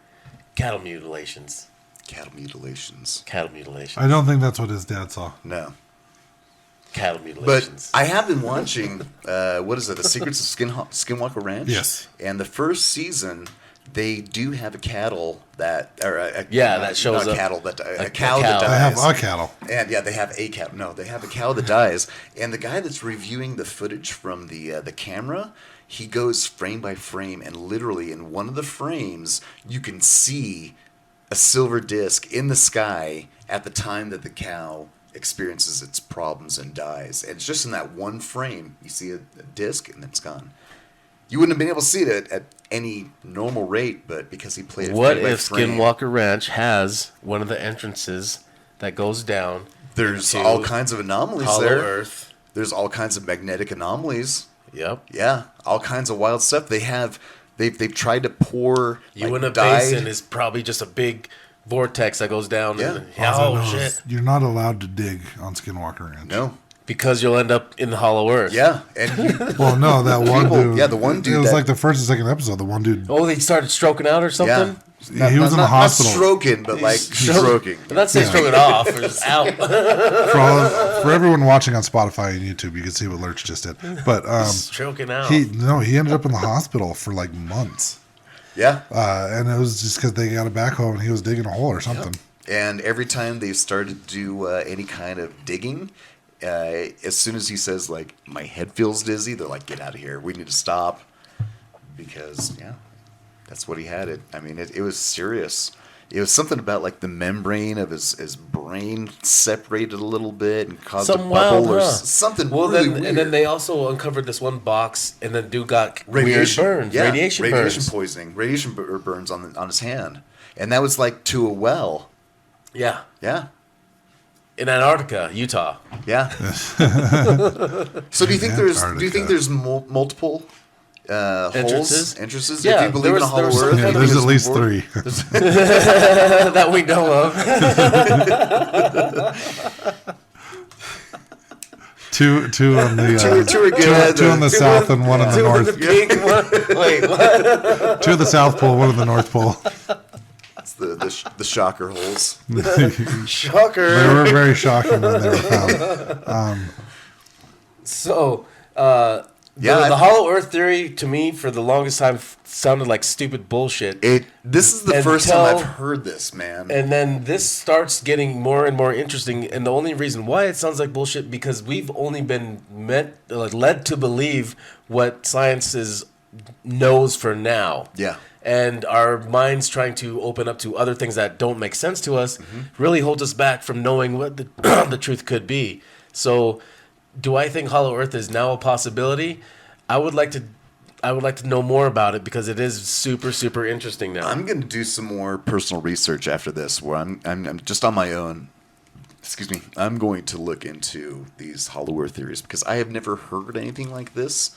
cattle mutilations. Cattle mutilations. Cattle mutilations. I don't think that's what his dad saw. No. Cattle But mutilations. I have been watching, what is it, The Secrets of Skinwalker Ranch? Yes. And the first season, they do have a cattle that, or that shows not up. cattle that, A a cow that cow. dies. I have a cattle. And yeah, they have a cow. No, they have a cow that dies. And the guy that's reviewing the footage from the camera, he goes frame by frame, and literally in one of the frames, you can see a silver disc in the sky at the time that the cow experiences its problems and dies. And it's just in that one frame, you see a disc, and then it's gone. You wouldn't have been able to see it at any normal rate, but because he played it What frame by if frame, Skinwalker Ranch has one of the entrances that goes down? there's into all kinds of anomalies Hollow there. Earth. There's all kinds of magnetic anomalies. Yep. Yeah, all kinds of wild stuff. They've tried to pour Uinta dyed- Basin is probably just a big vortex that goes down. Yeah. And, All I know oh is shit! You're not allowed to dig on Skinwalker Ranch. No. Because you'll end up in the Hollow Earth. Yeah, and Well, no, that one People- dude. yeah, the one dude It was that- like the first and second episode. The one dude. Oh, they started stroking out or something. yeah, He was in the hospital. Not stroking, but like stroking. I'm not saying stroking off. Or just out. For everyone watching on Spotify and YouTube, you can see what Lurch just did. But Stroking out. he ended up in the hospital for like months, Yeah, and it was just because they got a backhoe and he was digging a hole or something. and every time they've started to do any kind of digging, as soon as he says like my head feels dizzy, they're like, get out of here. We need to stop because that's what he had. I mean, it was serious. It was something about like the membrane of his brain separated a little bit and caused Some a wild, bubble or huh? something Well, really then weird. and then they also uncovered this one box, and then dude got radiation weird burns, yeah, radiation burns. poisoning, radiation burns on his hand, and that was like to a well. Yeah, Yeah, in Antarctica, Utah. yeah. So do you think Antarctica. there's multiple Entrances? entrances? Yeah, if you believe there in a was hollow some earth, kind of- There's at least before- 3. That we know of. two on the Two are good. two on the south and one on the Two north. with the pink one. Wait, what? 2 at the South Pole, 1 at the North Pole. It's the shocker holes. Shocker. They were very shocking when they were found. So, Yeah, the Hollow Earth theory to me for the longest time sounded like stupid bullshit. This is the first Until- time I've heard this, man. And then this starts getting more and more interesting, and the only reason why it sounds like bullshit because we've only been led to believe what science knows for now. Yeah. And our minds trying to open up to other things that don't make sense to us really holds us back from knowing what the the truth could be. So, do I think Hollow Earth is now a possibility? I would like to know more about it because it is super, super interesting now. I'm going to do some more personal research after this, where I'm just on my own. Excuse me. I'm going to look into these Hollow Earth theories because I have never heard anything like this.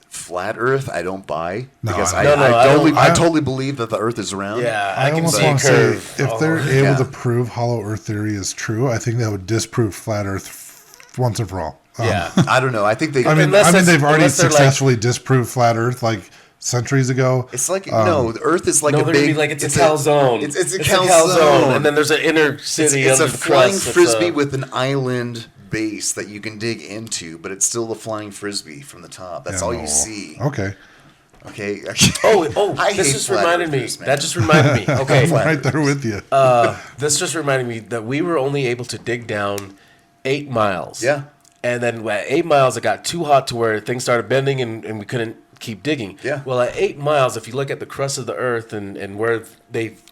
Flat Earth, I don't buy No, because I- No, no, I don't- I totally believe that the Earth is round. yeah, I I can almost see a want to say, curve. if they're Oh, able yeah. to prove Hollow Earth theory is true, I think that would disprove flat Earth once and for all. yeah. I don't know. I think they. I mean, Unless it's- they've already unless they're like- successfully disproved flat Earth like centuries ago. it's like no, the Earth is like No, a they're big. gonna be like it's a calzone. It's a calzone, and then there's an inner city It's a under the flying crust. frisbee with an island base that you can dig into, but it's still the flying frisbee from the top. That's all you see. Okay. Okay. Oh, this just reminded me. That just reminded me. Okay. I'm right there with you. This just reminded me that we were only able to dig down 8 miles. Yeah. And then at 8 miles, it got too hot to where things started bending and we couldn't keep digging. Yeah. Well, at 8 miles, if you look at the crust of the earth and where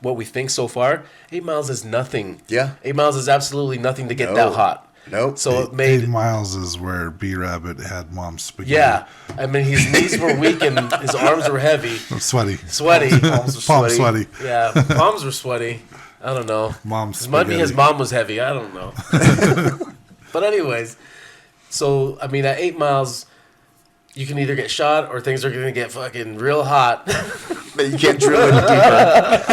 what we think so far, 8 miles is nothing. Yeah. 8 miles is absolutely nothing to get that hot. Nope. So it made 8 miles is where B-Rabbit had mom's spaghetti. Yeah. I mean, his knees were weak and his arms were heavy. Sweaty. Palms Palm sweaty. Yeah, palms were sweaty. I don't know. Mom's It might be his spaghetti. mom was heavy. I don't know. But anyways, so, I mean, at 8 miles, you can either get shot or things are going to get fucking real hot. But you can't drill any deeper.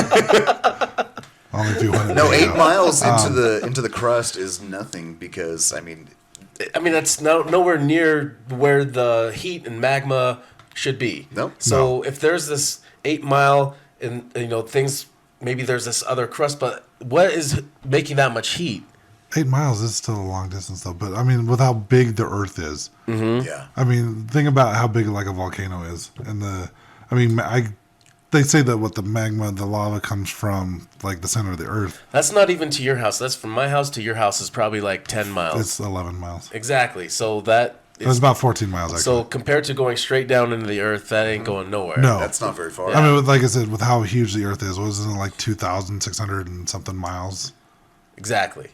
Only if you want to. No, 8 miles into the crust is nothing because That's nowhere near where the heat and magma should be. Nope. So if there's this 8 mile and things, maybe there's this other crust, but what is making that much heat? 8 miles is still a long distance, though. But I mean, with how big the Earth is, yeah. I mean, think about how big like a volcano is, and they say that what the magma, the lava comes from like the center of the Earth. That's not even to your house. That's from my house to your house is probably like 10 miles. It's 11 miles. Exactly. So that It was about 14 miles, actually. So compared to going straight down into the earth, that ain't going nowhere. No. That's not very far. I mean, like I said, with how huge the Earth is, wasn't it like 2,600 and something miles Exactly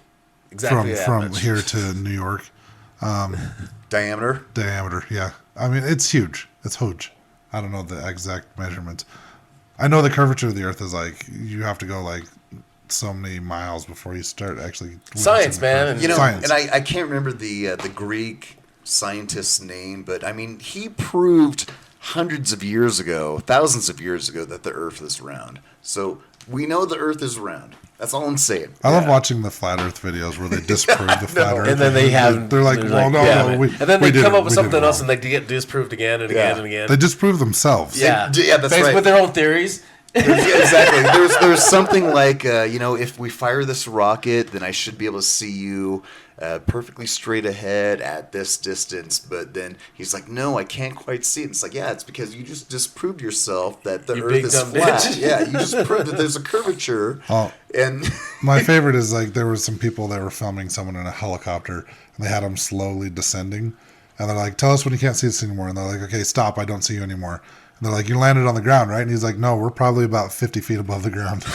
that from much. here to New York? Diameter? Diameter, yeah. I mean, it's huge. It's huge. I don't know the exact measurements. I know the curvature of the Earth is like, you have to go like so many miles before you start actually. Science, man. You know, Science. and I can't remember the Greek scientist's name, but I mean, he proved hundreds of years ago, thousands of years ago, that the Earth is round. So we know the Earth is round. That's all I'm saying. I love watching the flat Earth videos where they disprove the flat Earth. And then they have. They're like, well, no, yeah, no. man. We, and then we they did come it. up with We did something it else wrong. and they get disproved again and again and again. They disprove themselves. Yeah. Yeah, that's right. With their own theories. Yeah, exactly. There's something like, if we fire this rocket, then I should be able to see you perfectly straight ahead at this distance. But then he's like, no, I can't quite see it. And it's like, yeah, it's because you just disproved yourself that the You Earth big is dumb flat. bitch. Yeah, you just proved that there's a curvature. Oh. And My favorite is like there were some people that were filming someone in a helicopter and they had them slowly descending. And they're like, tell us when you can't see us anymore. And they're like, okay, stop. I don't see you anymore. And they're like, you landed on the ground, right? And he's like, no, we're probably about 50 feet above the ground.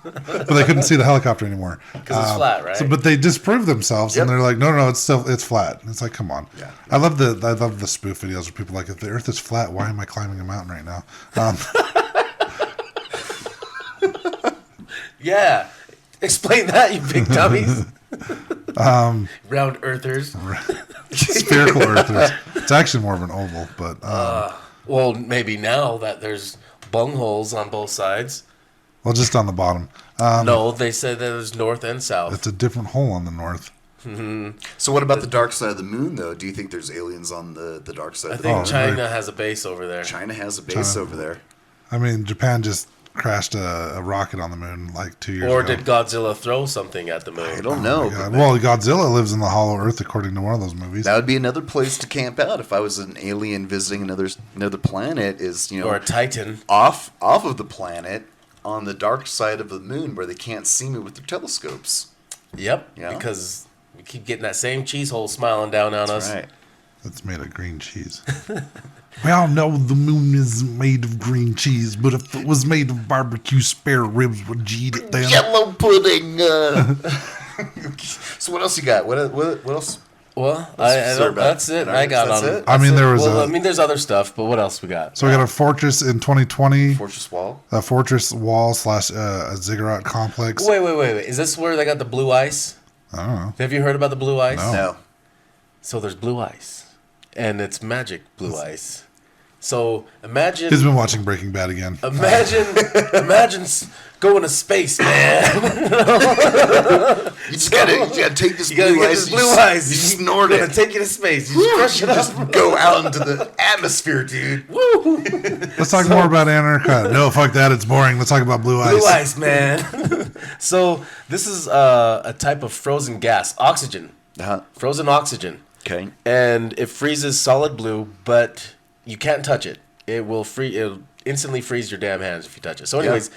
But they couldn't see the helicopter anymore. Because it's flat, right? But they disproved themselves, Yep. and they're like, no, it's flat. And it's like, come on. Yeah. I love the spoof videos where people are like, if the Earth is flat, why am I climbing a mountain right now? Yeah. Explain that, you big dummies. Round earthers. Spherical Earthers. It's actually more of an oval, but Well, maybe now that there's bungholes on both sides. well, just on the bottom. No, they said that there's north and south. It's a different hole on the north. so what about the dark side of the moon, though? Do you think there's aliens on the dark side I of the think moon? China has a base over there. China has a base over there. I mean, Japan just crashed a rocket on the moon like 2 years Or ago. did Godzilla throw something at the moon? I don't know. Oh my but God. Well, Godzilla lives in the hollow Earth, according to one of those movies. that would be another place to camp out if I was an alien visiting another planet. Is Or a Titan. off of the planet on the dark side of the moon where they can't see me with their telescopes. Yep. Yeah. Because we keep getting that same cheese hole smiling down on us. Right. It's made of green cheese. We all know the moon is made of green cheese, but if it was made of barbecue spare ribs, would you eat it then? Yellow pudding. So what else you got? What else? Well, Sir, that's it. Alright, I got that's on. it? I mean, there was I mean, there's other stuff, but what else we got? So we got a fortress in 2020, Fortress Wall. a fortress wall / a ziggurat complex. Wait. Is this where they got the blue ice? I don't know. Have you heard about the blue ice? No. No. So there's blue ice, and it's magic blue ice. So imagine, He's been watching Breaking Bad again. imagine going to space, man. You just gotta take this You gotta blue get ice. this blue ice. You snort Gonna it. take you to space. You just crush it Just up. go out into the atmosphere, dude. Woo! Let's talk more about Antarctica. No, fuck that. It's boring. Let's talk about blue ice. Blue ice, man. So this is a type of frozen gas, oxygen. Uh-huh. Frozen oxygen. Okay. And it freezes solid blue, but you can't touch it. It'll instantly freeze your damn hands if you touch it. So anyways,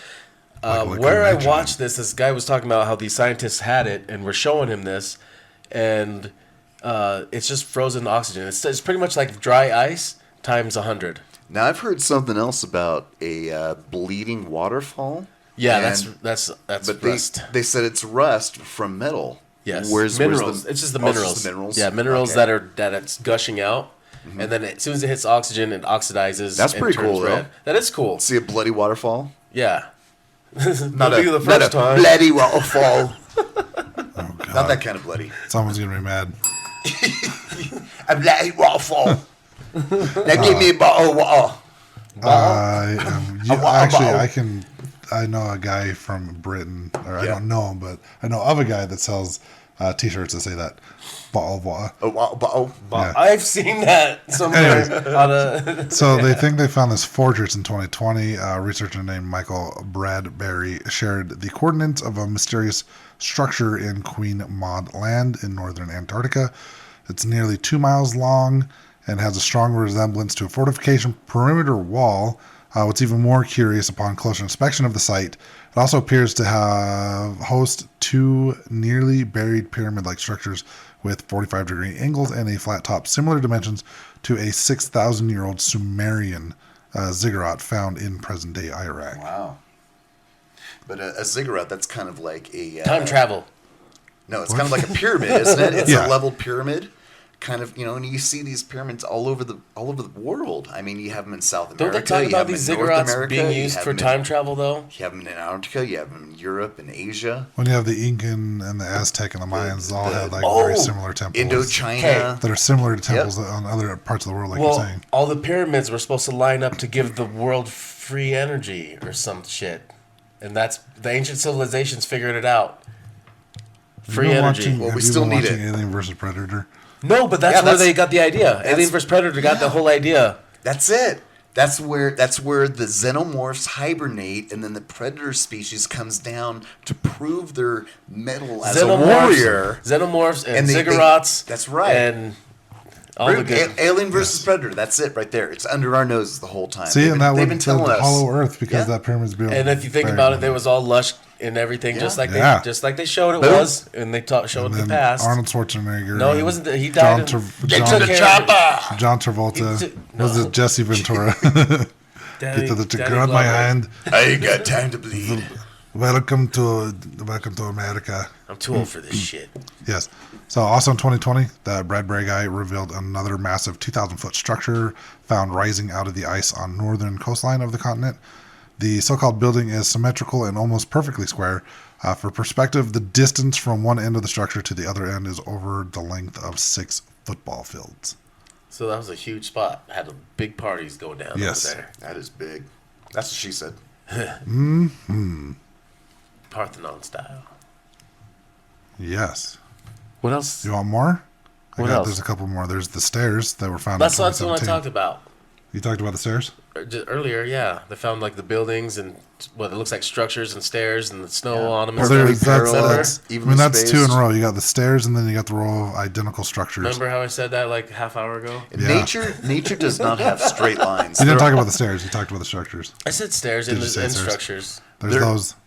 where I watched this guy was talking about how these scientists had it and were showing him this, and it's just frozen oxygen. It's pretty much like dry ice times 100. Now I've heard something else about a bleeding waterfall. Yeah, that's but rust. They said it's rust from metal. Yes, Where's minerals. the, it's just the oh, minerals. Just the minerals. Yeah, minerals that it's gushing out, and then as soon as it hits oxygen, it oxidizes. That's and pretty turns cool, red. though. That is cool. See a bloody waterfall? Yeah. Not a bloody waterfall. Oh, God. Not that kind of bloody. Someone's gonna be mad. A bloody waterfall. Now give me a bottle of water. I know a guy from Britain, or I don't know him, but I know of a guy that sells T-shirts that say that. Bottle of water. A bottle. Yeah. I've seen that somewhere. So they think they found this fortress in 2020. A researcher named Michael Bradbury shared the coordinates of a mysterious structure in Queen Maud Land in northern Antarctica. It's nearly 2 miles long and has a strong resemblance to a fortification perimeter wall. What's even more curious upon closer inspection of the site, it also appears to host two nearly buried pyramid-like structures with 45-degree angles and a flat top, similar dimensions to a 6,000-year-old Sumerian ziggurat found in present-day Iraq. Wow. But a ziggurat, that's kind of like a... Time travel. No, it's kind of like a pyramid, isn't it? It's Yeah. a leveled pyramid. Kind of, and you see these pyramids all over the world. I mean, you have them in South America. Don't they talk you about have them these in North ziggurats America, being you used have for them time travel, though? You have them in Antarctica. You have them in Europe and Asia. When you have the Incan and the Aztec and the Mayans, they all have like Oh, very similar temples. Indochina. That are similar to temples on other parts of the world, like you're saying. All the pyramids were supposed to line up to give the world free energy or some shit. And that's the ancient civilizations figured it out. Free energy. Well, we still need it. Alien versus Predator. No, but that's where they got the idea. Alien vs. Predator got the whole idea. That's it. That's where the xenomorphs hibernate, and then the predator species comes down to prove their mettle as a warrior. Xenomorphs and ziggurats. That's right. And all the good. Alien versus Predator. That's it right there. It's under our noses the whole time. See, and that they've would been be telling us. Hollow Earth because that pyramid's built. And if you think about it, there was all lush and everything, just like they showed it was, and they showed the past. Arnold Schwarzenegger. No, he wasn't. He died. Get to the chopper. John Travolta. Was it Jesse Ventura? Get to the grab my hand. I ain't got time to bleed. Welcome to America. I'm too old for this shit. Yes. So also in 2020, the Bradbury guy revealed another massive 2,000-foot structure found rising out of the ice on northern coastline of the continent. The so-called building is symmetrical and almost perfectly square. For perspective, the distance from one end of the structure to the other end is over the length of 6 football fields. So that was a huge spot. Had big parties going down over there. That is big. That's what she said. Parthenon style. Yes. What else? You want more? What else? There's a couple more. There's the stairs that were found That's in what I 2017. talked about. You talked about the stairs? Just earlier, yeah. They found like the buildings and what it looks like structures and stairs and the snow on them and Well, stuff. That's 2 in a row. You got the stairs and then you got the row of identical structures. Remember how I said that like half hour ago? Yeah. Nature does not have straight lines. You didn't talk about the stairs. You talked about the structures. I said stairs Did and you say stairs? structures.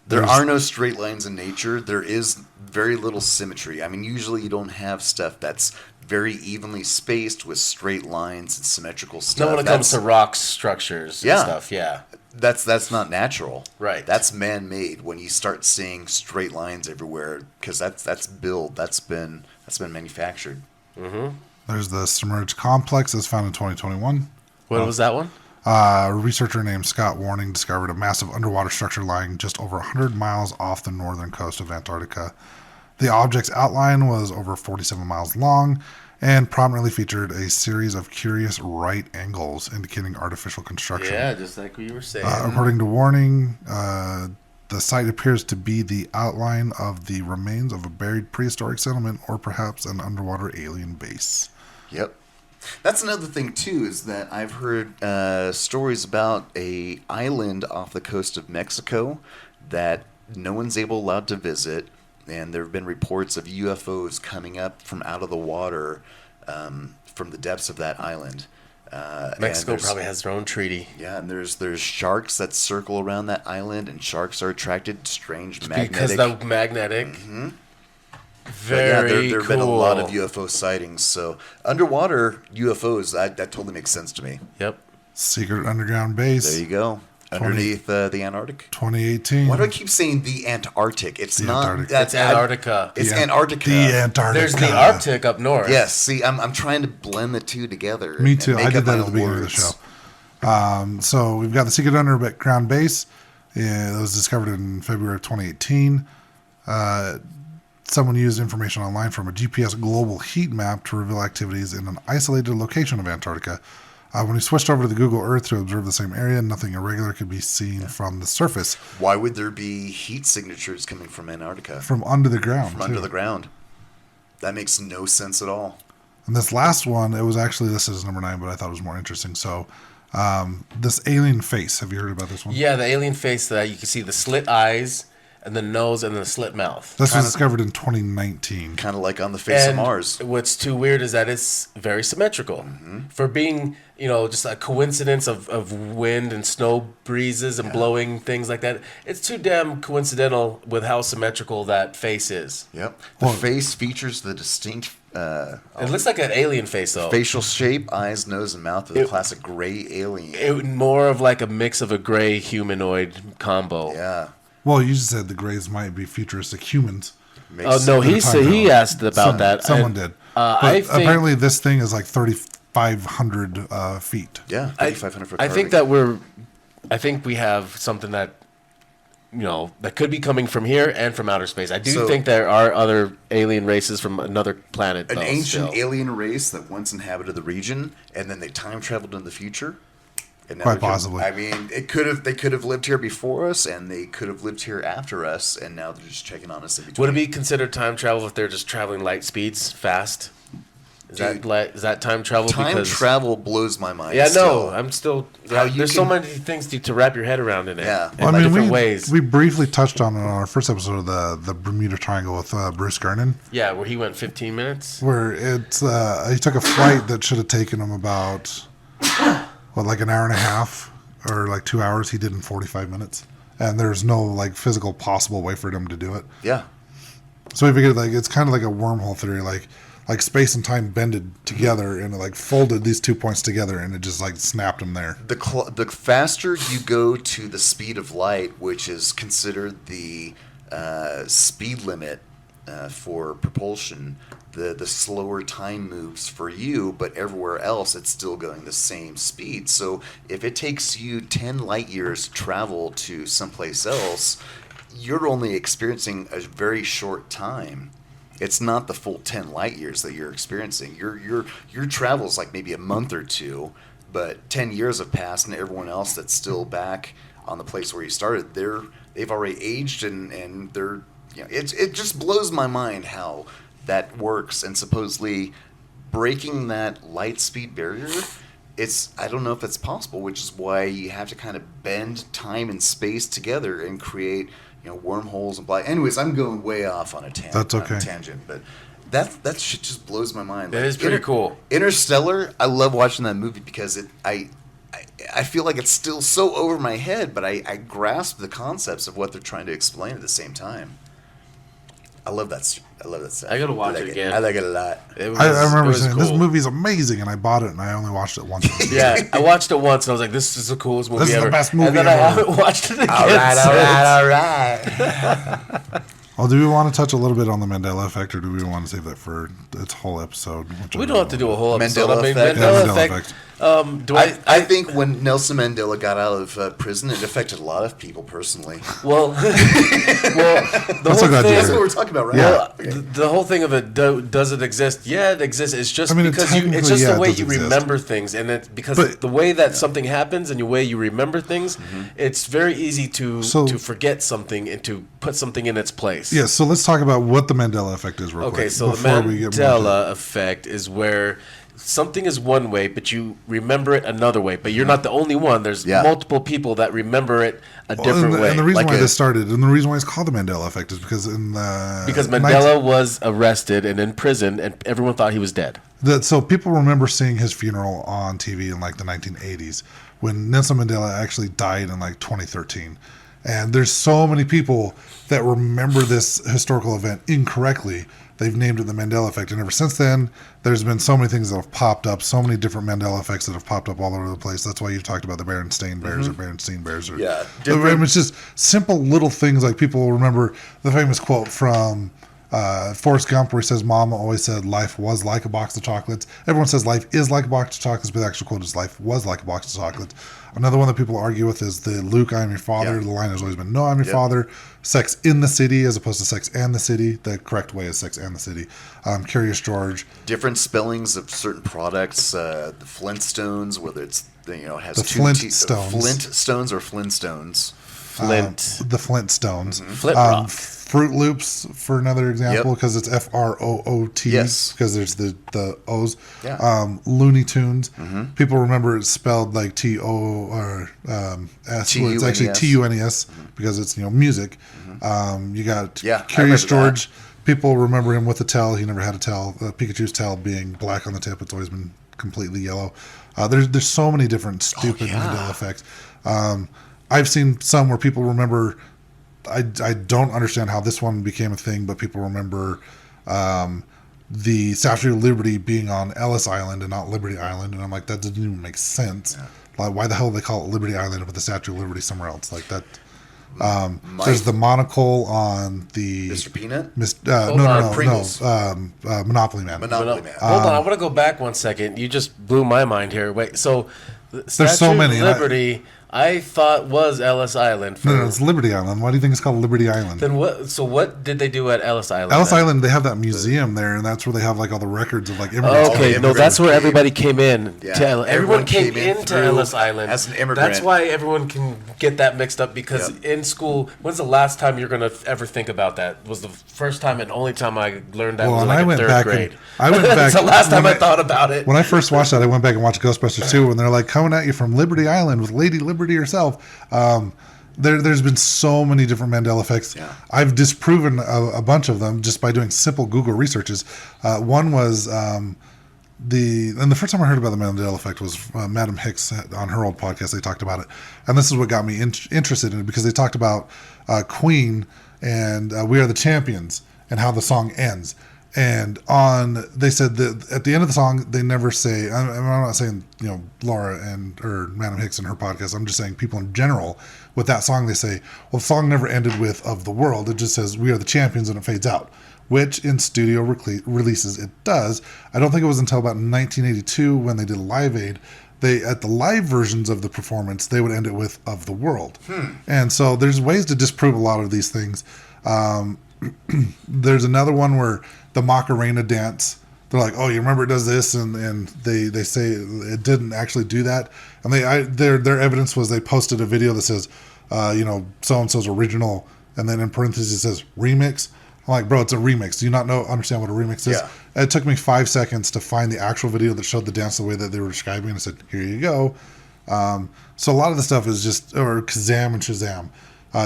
There are no straight lines in nature. There is very little symmetry. I mean, usually you don't have stuff that's very evenly spaced with straight lines and symmetrical stuff. No, when it comes to rock structures and stuff, yeah. That's not natural. Right. That's man-made when you start seeing straight lines everywhere because that's built. That's been manufactured. Mm-hmm. There's the submerged complex that's found in 2021. What was that one? A researcher named Scott Warning discovered a massive underwater structure lying just over 100 miles off the northern coast of Antarctica. The object's outline was over 47 miles long and prominently featured a series of curious right angles indicating artificial construction. Yeah, just like we were saying. According to Warning, the site appears to be the outline of the remains of a buried prehistoric settlement or perhaps an underwater alien base. Yep. That's another thing, too, is that I've heard stories about a island off the coast of Mexico that no one's allowed to visit. and there have been reports of UFOs coming up from out of the water from the depths of that island. Mexico probably has their own treaty. Yeah, and there's sharks that circle around that island, and sharks are attracted to strange magnetic. Because the magnetic. Mm-hmm. Very there have been a lot of UFO sightings. So underwater UFOs, that totally makes sense to me. Yep. Secret underground base. There you go. Underneath the Antarctic. 2018. Why do I keep saying the Antarctic? It's not. Antarctic. That's Antarctica. It's Antarctica. The Antarctica. There's the Arctic up north. Yes. See, I'm trying to blend the two together. Me too. I did that at the the beginning of the show. So we've got the secret underground base. It was discovered in February of 2018. Someone used information online from a GPS global heat map to reveal activities in an isolated location of Antarctica. When we switched over to the Google Earth to observe the same area, nothing irregular could be seen from the surface. Why would there be heat signatures coming from Antarctica? From under the ground. From under the ground. That makes no sense at all. And this last one, it was actually listed as number 9, but I thought it was more interesting. So, this alien face. Have you heard about this one? Yeah, the alien face that you can see the slit eyes and the nose and the slit mouth. This was discovered in 2019. Kind of like on the face of Mars. What's too weird is that it's very symmetrical. For being, just a coincidence of wind and snow breezes and blowing things like that, it's too damn coincidental with how symmetrical that face is. Yep. The face features the distinct It looks like an alien face, though. facial shape, eyes, nose, and mouth of the classic gray alien. More of like a mix of a gray humanoid combo. Yeah. Well, you just said the Greys might be futuristic humans. Oh no, he asked about that. Someone did. But apparently, this thing is like 3,500 feet. Yeah, 3,500 foot. I think we have something that that could be coming from here and from outer space. I do think there are other alien races from another planet. An ancient alien race that once inhabited the region, and then they time traveled in the future. And now Quite possibly. I mean, they could have lived here before us, and they could have lived here after us, and now they're just checking on us in between. Would it be considered time travel if they're just traveling light speeds fast? Is that time travel? Time travel blows my mind. Yeah, still. no, I'm still. There's so many things to wrap your head around in it. Yeah. In different ways. We briefly touched on it on our first episode of the Bermuda Triangle with Bruce Gernon. Yeah, where he went 15 minutes. Where it's he took a flight that should have taken him about like an hour and a half or like 2 hours. He did in 45 minutes, and there's no like physical possible way for him to do it. Yeah. So we figured like it's kind of like a wormhole theory, like space and time bended together and it like folded these 2 points together and it just like snapped them there. The faster you go to the speed of light, which is considered the speed limit for propulsion, the slower time moves for you, but everywhere else it's still going the same speed. So if it takes you 10 light years to travel to someplace else, you're only experiencing a very short time. It's not the full 10 light years that you're experiencing. Your travel is like maybe a month or two, but 10 years have passed, and everyone else that's still back on the place where you started, they've already aged, and they're it just blows my mind how that works. And supposedly breaking that light speed barrier, I don't know if that's possible, which is why you have to kind of bend time and space together and create wormholes and blah. Anyways, I'm going way off on a tangent. That's okay. But that shit just blows my mind. That is pretty cool. Interstellar, I love watching that movie because I feel like it's still so over my head, but I grasp the concepts of what they're trying to explain at the same time. I love that stuff. I gotta watch it again. I like it a lot. I remember saying, this movie's amazing, and I bought it, and I only watched it once. Yeah, I watched it once, and I was like, this is the coolest movie ever. This is the best movie and then ever. I haven't watched it again All right. Well, do we want to touch a little bit on the Mandela Effect, or do we want to save that for its whole episode? We don't have to do a whole episode. Mandela Effect. Mandela Mandela Effect. I think when Nelson Mandela got out of prison, it affected a lot of people personally. Well, That's That's what we're talking about, right? Yeah. The whole thing of it, does it exist? Yeah, it exists. It's just because technically, it's just the way it you does exist. remember things, and because the way that something happens and the way you remember things, it's very easy to forget something and to put something in its place. Yeah, so let's talk about what the Mandela Effect is real quick. Okay, so the Mandela Effect is where something is one way, but you remember it another way. But you're not the only one. There's multiple people that remember it a different way. And the reason why this started, and the reason why it's called the Mandela Effect, is because because Mandela was arrested and in prison, and everyone thought he was dead. So people remember seeing his funeral on TV in like the 1980s, when Nelson Mandela actually died in like 2013. And there's so many people that remember this historical event incorrectly. They've named it the Mandela Effect. And ever since then, there's been so many things that have popped up, so many different Mandela effects that have popped up all over the place. That's why you talked about the Berenstain Bears or Berenstain Bears. Or, it's just simple little things like people remember the famous quote from Forrest Gump where he says, Mama always said life was like a box of chocolates. Everyone says life is like a box of chocolates, but the actual quote is life was like a box of chocolates. Another one that people argue with is the Luke, I am your father. The line has always been, no, I'm your father. Sex in the city as opposed to sex and the city. The correct way is sex and the city. Curious George. Different spellings of certain products. The Flintstones, whether it's, has the two Flintstones. Flintstones or Flintstones. The Flintstones. Flint Rock. Fruit Loops for another example, because it's FROOT. Yes. Because there's the O's. Yeah. Looney Tunes. People remember it's spelled like TO or S. It's actually TUNES because it's music. You got Curious George. People remember him with a tail. He never had a tail. Pikachu's tail being black on the tip. It's always been completely yellow. There's so many different stupid Mandela effects. I've seen some where people remember. I don't understand how this one became a thing, but people remember the Statue of Liberty being on Ellis Island and not Liberty Island, and I'm like, that doesn't even make sense. Like, why the hell do they call it Liberty Island with the Statue of Liberty somewhere else? Like that. There's the monocle on the Mr. Peanut. Monopoly Man. Monopoly Man. Hold on, I want to go back 1 second. You just blew my mind here. Wait, so there's so many. Liberty. I thought was Ellis Island. No, it's Liberty Island. Why do you think it's called Liberty Island? Then what? So what did they do at Ellis Island? Ellis Island, they have that museum there, and that's where they have like all the records of like immigrants. Okay, no, that's where everybody came in. Yeah. Everyone came into Ellis Island as an immigrant. That's why everyone can get that mixed up because in school, when's the last time you're gonna ever think about that? Was the first time and only time I learned that was like in third grade. I went back. That's the last time I thought about it. When I first watched that, I went back and watched Ghostbusters 2, and they're like coming at you from Liberty Island with Lady Liberty herself. There's been so many different Mandela effects. Yeah. I've disproven a bunch of them just by doing simple Google researches. One was the first time I heard about the Mandela Effect was Madam Hicks on her old podcast. They talked about it, and this is what got me interested in it because they talked about Queen and "We Are the Champions" and how the song ends. And they said that at the end of the song, they never say. I'm not saying Laura or Madam Hicks and her podcast. I'm just saying people in general with that song. They say, well, the song never ended with "of the world." It just says "We are the champions" and it fades out. Which in studio releases it does. I don't think it was until about 1982 when they did Live Aid. At the live versions of the performance, they would end it with "of the world." And so there's ways to disprove a lot of these things. There's another one where the Macarena dance, they're like, oh, you remember it does this, and they say it didn't actually do that. And their evidence was they posted a video that says, so-and-so's original, and then in parentheses it says remix. I'm like, bro, it's a remix. Do you not understand what a remix is? Yeah. It took me 5 seconds to find the actual video that showed the dance the way that they were describing it. And I said, here you go. So a lot of the stuff is just, or Kazam and Shazam.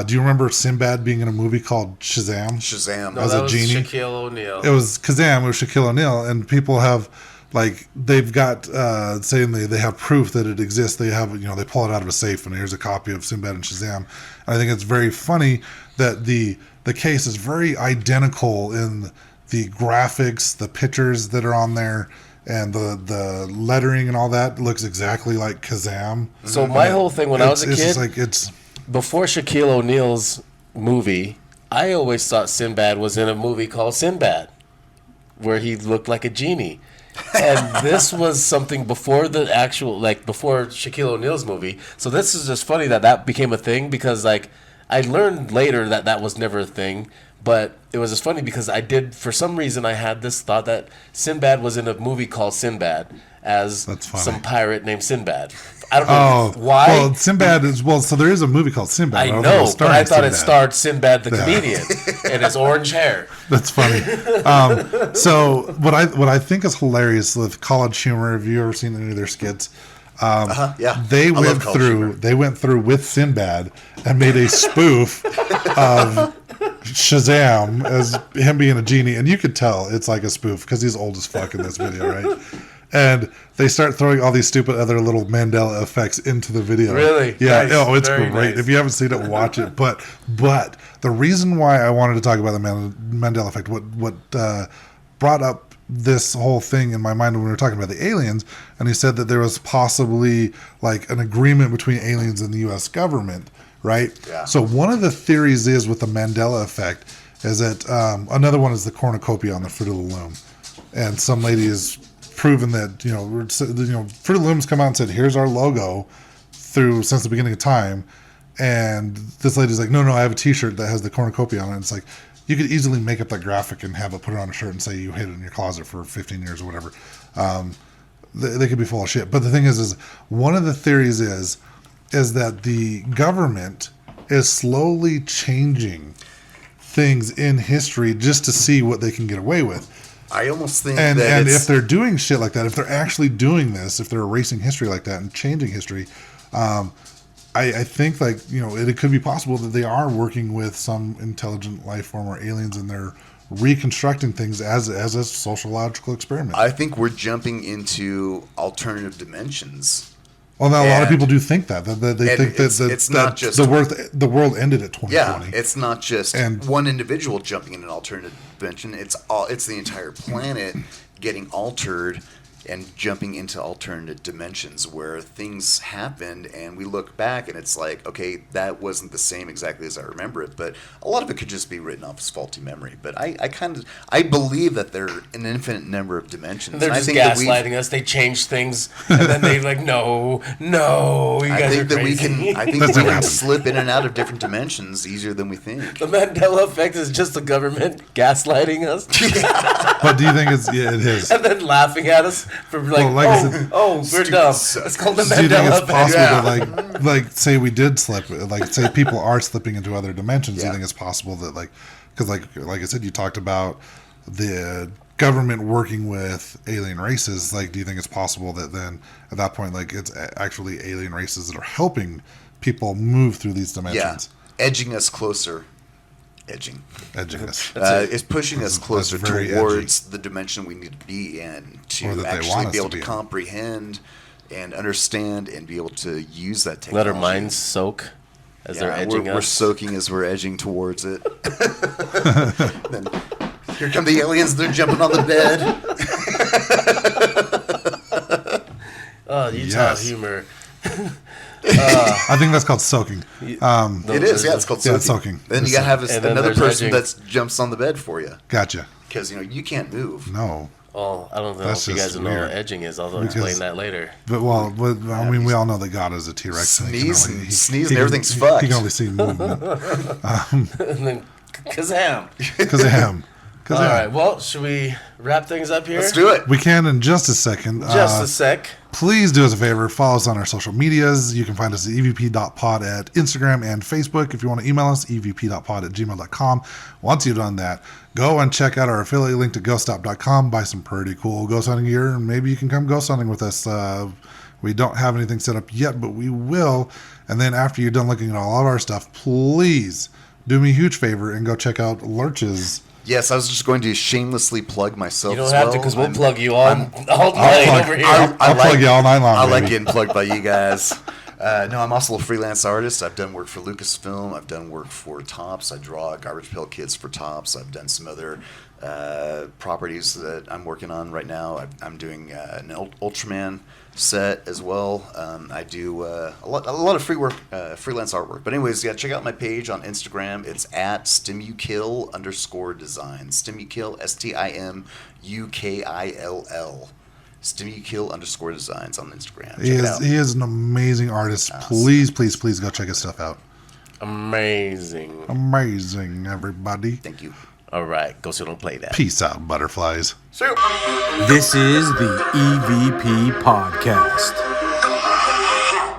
Do you remember Sinbad being in a movie called Shazam? Shazam. No, as that a was genie? Shaquille O'Neal. It was Kazam. It was Shaquille O'Neal. And people have, they've got, saying they have proof that it exists. They have, they pull it out of a safe and here's a copy of Sinbad and Shazam. And I think it's very funny that the case is very identical in the graphics, the pictures that are on there, and the lettering and all that looks exactly like Kazam. So my whole thing when I was a kid, it's before Shaquille O'Neal's movie, I always thought Sinbad was in a movie called Sinbad, where he looked like a genie. And this was something before the actual, before Shaquille O'Neal's movie. So this is just funny that became a thing because, I learned later that was never a thing. But it was just funny because for some reason, I had this thought that Sinbad was in a movie called Sinbad. as That's funny. some pirate named Sinbad. I don't know why. Well, Sinbad is so there is a movie called Sinbad. I don't know, think but I thought it Sinbad. starred Sinbad the comedian and his orange hair. That's funny. So what I think is hilarious with College Humor. Have you ever seen any of their skits? Yeah. They I love went College Humor. through with Sinbad and made a spoof of Shazam as him being a genie, and you could tell it's like a spoof because he's old as fuck in this video, right? And they start throwing all these stupid other little Mandela effects into the video. Really? Yeah. Nice. Oh, it's Very great. nice. If you haven't seen it, watch it. But the reason why I wanted to talk about the Mandela Effect, what brought up this whole thing in my mind when we were talking about the aliens, and he said that there was possibly like an agreement between aliens and the U.S. government, right? Yeah. So one of the theories is with the Mandela Effect is that another one is the cornucopia on the Fruit of the Loom, and some lady is proven that Fruit of the Loom's come out and said, here's our logo since the beginning of time, and this lady's like, no, I have a t-shirt that has the cornucopia on it. And it's like, you could easily make up that graphic and have it put it on a shirt and say you hid it in your closet for 15 years or whatever. They could be full of shit. But the thing is one of the theories is that the government is slowly changing things in history just to see what they can get away with. I almost think And that if they're doing shit like that, if they're actually doing this, if they're erasing history like that and changing history, I think it could be possible that they are working with some intelligent life form or aliens, and they're reconstructing things as a sociological experiment. I think we're jumping into alternative dimensions. Well, now a lot of And- people do think that they think that it's not just the world ended at 2020. Yeah, it's not just And- one individual jumping in an alternative dimension. It's the entire planet getting altered and jumping into alternate dimensions where things happened, and we look back and it's like, okay, that wasn't the same exactly as I remember it, but a lot of it could just be written off as faulty memory. But I believe that there are an infinite number of dimensions. They're And I just think that gaslighting us. They change things, and then they like, no, you I guys think are that we crazy. can That's we what can happened. slip in and out of different dimensions easier than we think. The Mandela Effect is just the government gaslighting us But do you think it is? and then laughing at us for like, Well, like I said, we're dumb. It's called the Do you think Mandela it's possible Effect. that like say we did slip, like say people are slipping into other dimensions? Do Yeah. you think it's possible that because like I said, you talked about the government working with alien races. Like, do you think it's possible that then at that point, like it's actually alien races that are helping people move through these Yeah, dimensions? edging us closer. Edging. Edging us. Is pushing us closer that's very towards the dimension we need to be in Or to that they actually want us be able to be to in. comprehend and understand and be able to use that Let technology. our minds soak as they're Yeah, edging we're us. soaking as we're edging towards it. Then here come the aliens. They're jumping on the bed. Oh, Utah Yes. humor. I think that's called soaking. It is. Yeah, it's called soaking. Yeah, it's soaking. Then you It's gotta have And then another there's person edging. that jumps on the bed for you Gotcha. because you can't move. No. Well, I don't know That's if you just guys know what weird. edging is. I'll Because- explain that later. But I mean, we all know that God is a T-Rex. and he can Sneeze only- and can- everything's He fucked. can only see movement. And then, kazam! Because of him. All right, well, should we wrap things up here? Let's do it. We can in just a second. Just a sec. Please do us a favor. Follow us on our social medias. You can find us at evp.pod at Instagram and Facebook. If you want to email us, evp.pod@gmail.com. Once you've done that, go and check out our affiliate link to ghoststop.com. Buy some pretty cool ghost hunting gear, and maybe you can come ghost hunting with us. We don't have anything set up yet, but we will. And then after you're done looking at all of our stuff, please do me a huge favor and go check out Lurch's. Yes, I was just going to shamelessly plug myself. You don't as have well. to because we'll I'm- plug you on all night plug- over here. I'll plug you all night long, I like baby. getting plugged by you guys. No, I'm also a freelance artist. I've done work for Lucasfilm. I've done work for Tops. I draw Garbage Pail Kids for Tops. I've done some other properties that I'm working on right now. I'm doing an Ultraman set as well. I do a lot of free work, freelance artwork. But anyways, yeah, check out my page on Instagram. It's at StimuKill_design. StimuKill, StimuKill. StimuKill_designs on Instagram. Check it out. He is an amazing artist. Please, please, please go check his stuff out. Amazing. Amazing, everybody. Thank you. All right, Ghosty, don't play that. Peace out, butterflies. So. This is the EVP Podcast.